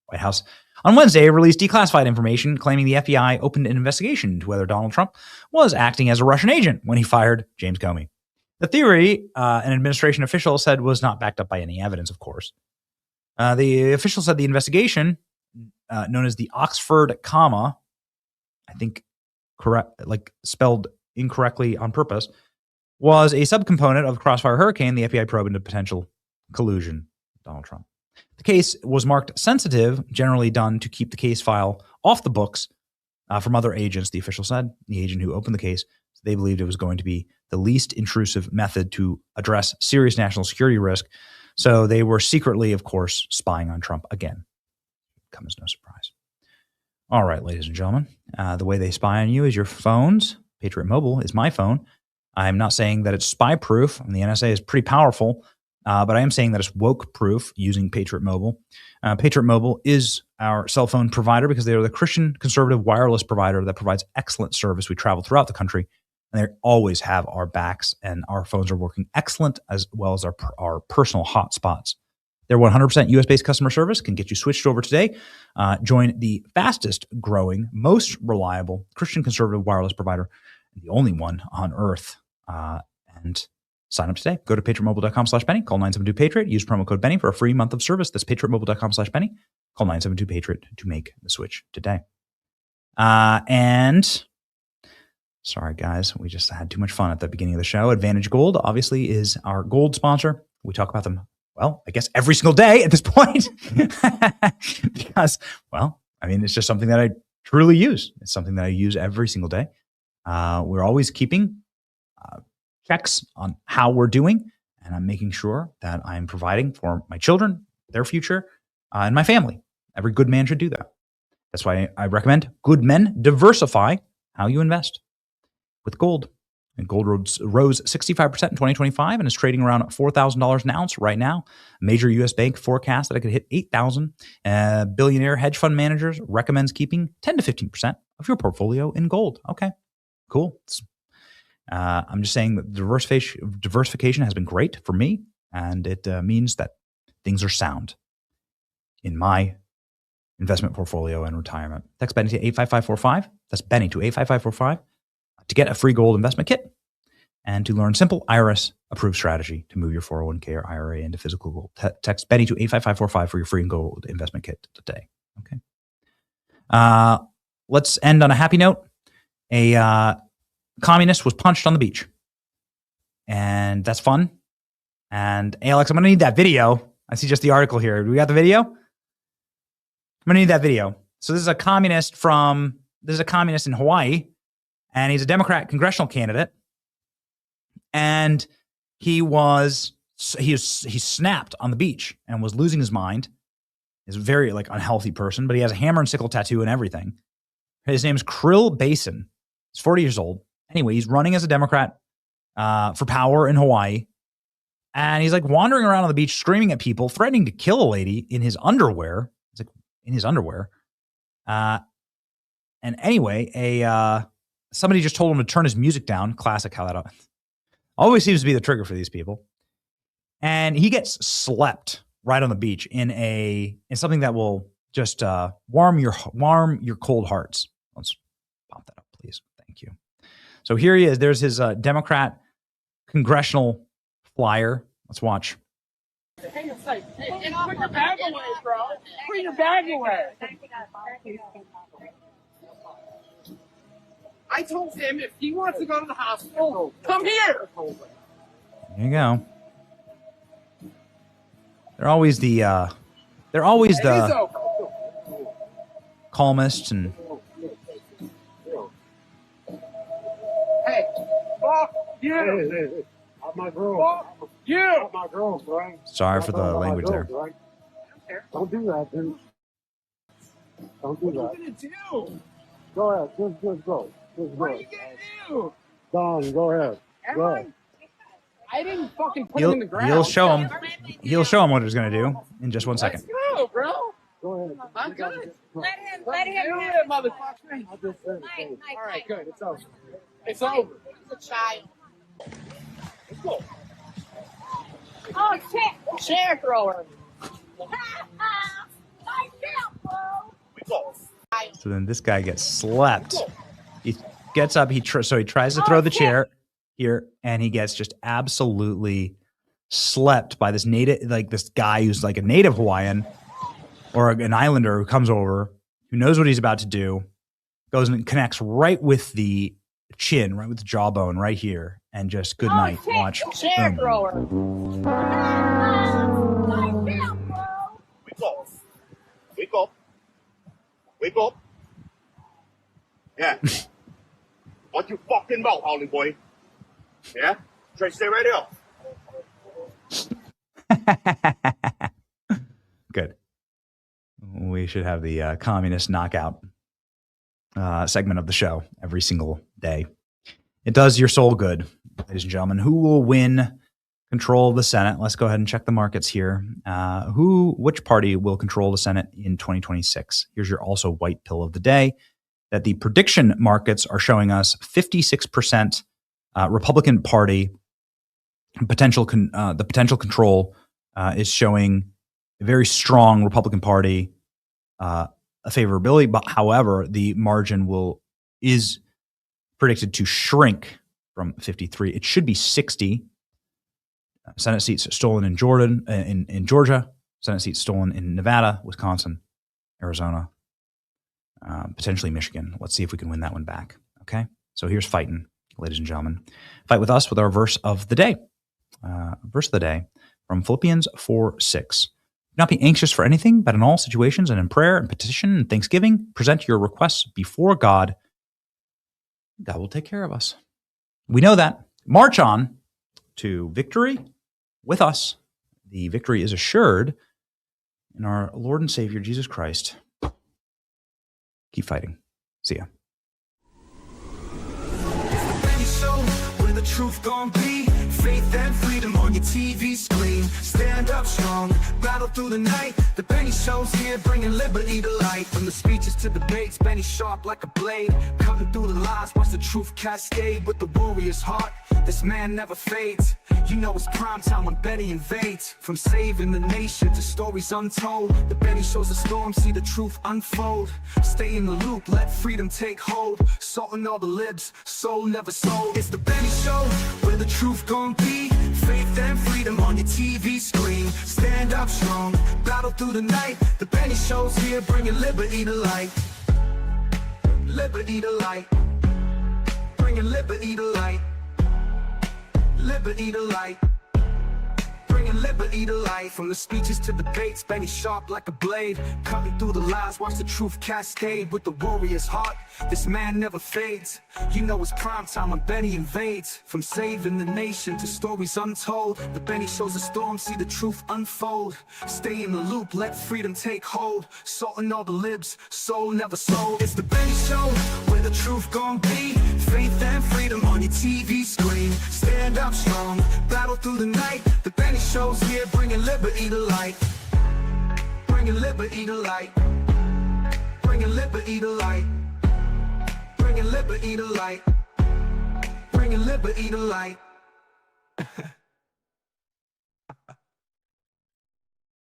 White House on Wednesday released declassified information claiming the FBI opened an investigation into whether Donald Trump was acting as a Russian agent when he fired James Comey. The theory, an administration official said, was not backed up by any evidence, of course. The official said the investigation, known as the Oxford comma, I think correct, like spelled incorrectly on purpose, was a subcomponent of Crossfire Hurricane, the FBI probe into potential collusion with Donald Trump. The case was marked sensitive, generally done to keep the case file off the books from other agents, the official said. The agent who opened the case, they believed it was going to be the least intrusive method to address serious national security risk. So they were secretly, of course, spying on Trump again. Come as no surprise. All right, ladies and gentlemen, the way they spy on you is your phones. Patriot Mobile is my phone. I'm not saying that it's spy-proof, and the NSA is pretty powerful, but I am saying that it's woke-proof using Patriot Mobile. Patriot Mobile is our cell phone provider because they are the Christian conservative wireless provider that provides excellent service. We travel throughout the country, and they always have our backs, and our phones are working excellent as well as our personal hotspots. Their 100% US-based customer service can get you switched over today. Join the fastest growing, most reliable Christian conservative wireless provider, the only one on earth. And sign up today. Go to patriotmobile.com/Benny. Call 972-PATRIOT. Use promo code Benny for a free month of service. That's patriotmobile.com/Benny. Call 972-PATRIOT to make the switch today. And sorry, guys, we just had too much fun at the beginning of the show. Advantage Gold, obviously, is our gold sponsor. We talk about them, well, I guess every single day at this point. Because, well, I mean, it's just something that I truly use. It's something that I use every single day. We're always keeping checks on how we're doing, and I'm making sure that I'm providing for my children, their future, and my family. Every good man should do that. That's why I recommend good men diversify how you invest with gold. And gold rose 65% in 2025 and is trading around $4,000 an ounce right now. A major U.S. bank forecasts that it could hit $8,000. Billionaire hedge fund managers recommends keeping 10 to 15% of your portfolio in gold. Okay, cool. I'm just saying that diversification has been great for me, and it means that things are sound in my investment portfolio and retirement. Text Benny to 85545. That's Benny to 85545 to get a free gold investment kit and to learn simple IRS-approved strategy to move your 401k or IRA into physical gold. Text Benny to 85545 for your free gold investment kit today. Okay. Let's end on a happy note. A communist was punched on the beach. And that's fun. And Alex, I'm going to need that video. I see just the article here. Do we got the video? I'm going to need that video. So this is a communist in Hawaii, and he's a Democrat congressional candidate. And he snapped on the beach and was losing his mind. He's a very unhealthy person, but he has a hammer and sickle tattoo and everything. His name is Krill Basin. He's 40 years old. Anyway, he's running as a Democrat for power in Hawaii. And he's wandering around on the beach, screaming at people, threatening to kill a lady in his underwear. It's in his underwear. And anyway, somebody just told him to turn his music down. Classic how that always seems to be the trigger for these people. And he gets slept right on the beach in something that will just warm your cold hearts. Let's pop that up, please. Thank you. So here he is. There's his Democrat congressional flyer. Let's watch. Put your bag away, bro. Put your bag away. I told him if he wants to go to the hospital, come here. There you go. They're always the calmest and. Hey, fuck you. Hey. My girl. Fuck you. My girl, right? Sorry for the language there. Right? Don't do that, dude. Don't do that. What are you gonna do? Go ahead. Just go. What are you gonna do? Don, go ahead. Am I? I didn't fucking put him in the ground. He'll show him what he's going to do in just 1 second. Let's go, bro. Go ahead. I'm good. Let him Do it, motherfucker. All right, good. It's over. It's over. He's a child. Let's go. Oh, shit. Chair thrower. So then this guy gets slept. He gets up. He tries to throw the chair here, and he gets just absolutely slept by this this guy who's like a native Hawaiian or an islander who comes over, who knows what he's about to do, goes and connects right with the chin, right with the jawbone, right here, and just good night. Watch. Chair thrower. Wake up. Yeah. What you fucking mouth, howling boy? Yeah? Try to stay right here. Good. We should have the communist knockout segment of the show every single day. It does your soul good, ladies and gentlemen. Who will win control of the Senate? Let's go ahead and check the markets here. Which party will control the Senate in 2026? Here's your also white pill of the day, that the prediction markets are showing us 56% Republican Party the potential control is showing a very strong Republican Party a favorability. But however, the margin is predicted to shrink from 53. It should be 60. Senate seats stolen in Georgia. Senate seats stolen in Nevada, Wisconsin, Arizona, potentially Michigan. Let's see if we can win that one back. Okay, so here's fighting, ladies and gentlemen. Fight with us with our verse of the day. Verse of the day from Philippians 4:6. Do not be anxious for anything, but in all situations and in prayer and petition and thanksgiving, present your requests before God. God will take care of us. We know that. March on to victory with us. The victory is assured in our Lord and Savior, Jesus Christ. Keep fighting. See ya. Where the truth gon' be, faith and freedom on your TV screen. Stand up strong, battle through the night. The Benny Show's here, bringing liberty to light. From the speeches to debates, Benny sharp like a blade, cutting through the lies, watch the truth cascade. With the warrior's heart, this man never fades. You know it's prime time when Benny invades. From saving the nation to stories untold, the Benny Show's a storm, see the truth unfold. Stay in the loop, let freedom take hold. Salting all the libs, soul never sold. It's the Benny Show, where the truth gon' be. Faith and freedom on your TV screen. Stand up strong, battle through the night. The Benny Show's here, bringing liberty to light. Liberty to light. Bringing liberty to light. Liberty to light. Bringing liberty to light. From the speeches to debates, Benny sharp like a blade, cutting through the lies, watch the truth cascade. With the warrior's heart, this man never fades. You know it's prime time when Benny invades. From saving the nation to stories untold, the Benny Show's a storm, see the truth unfold. Stay in the loop, let freedom take hold. Salting all the libs, soul never sold. It's the Benny Show, where the truth gon' be. Faith and freedom on your TV screen. Stand up strong, battle through the night. The Benny Show's here, bringing liberty to light. Bringing liberty to light. Bringing liberty to light. Bringing liberty to light. Bringing liberty to light.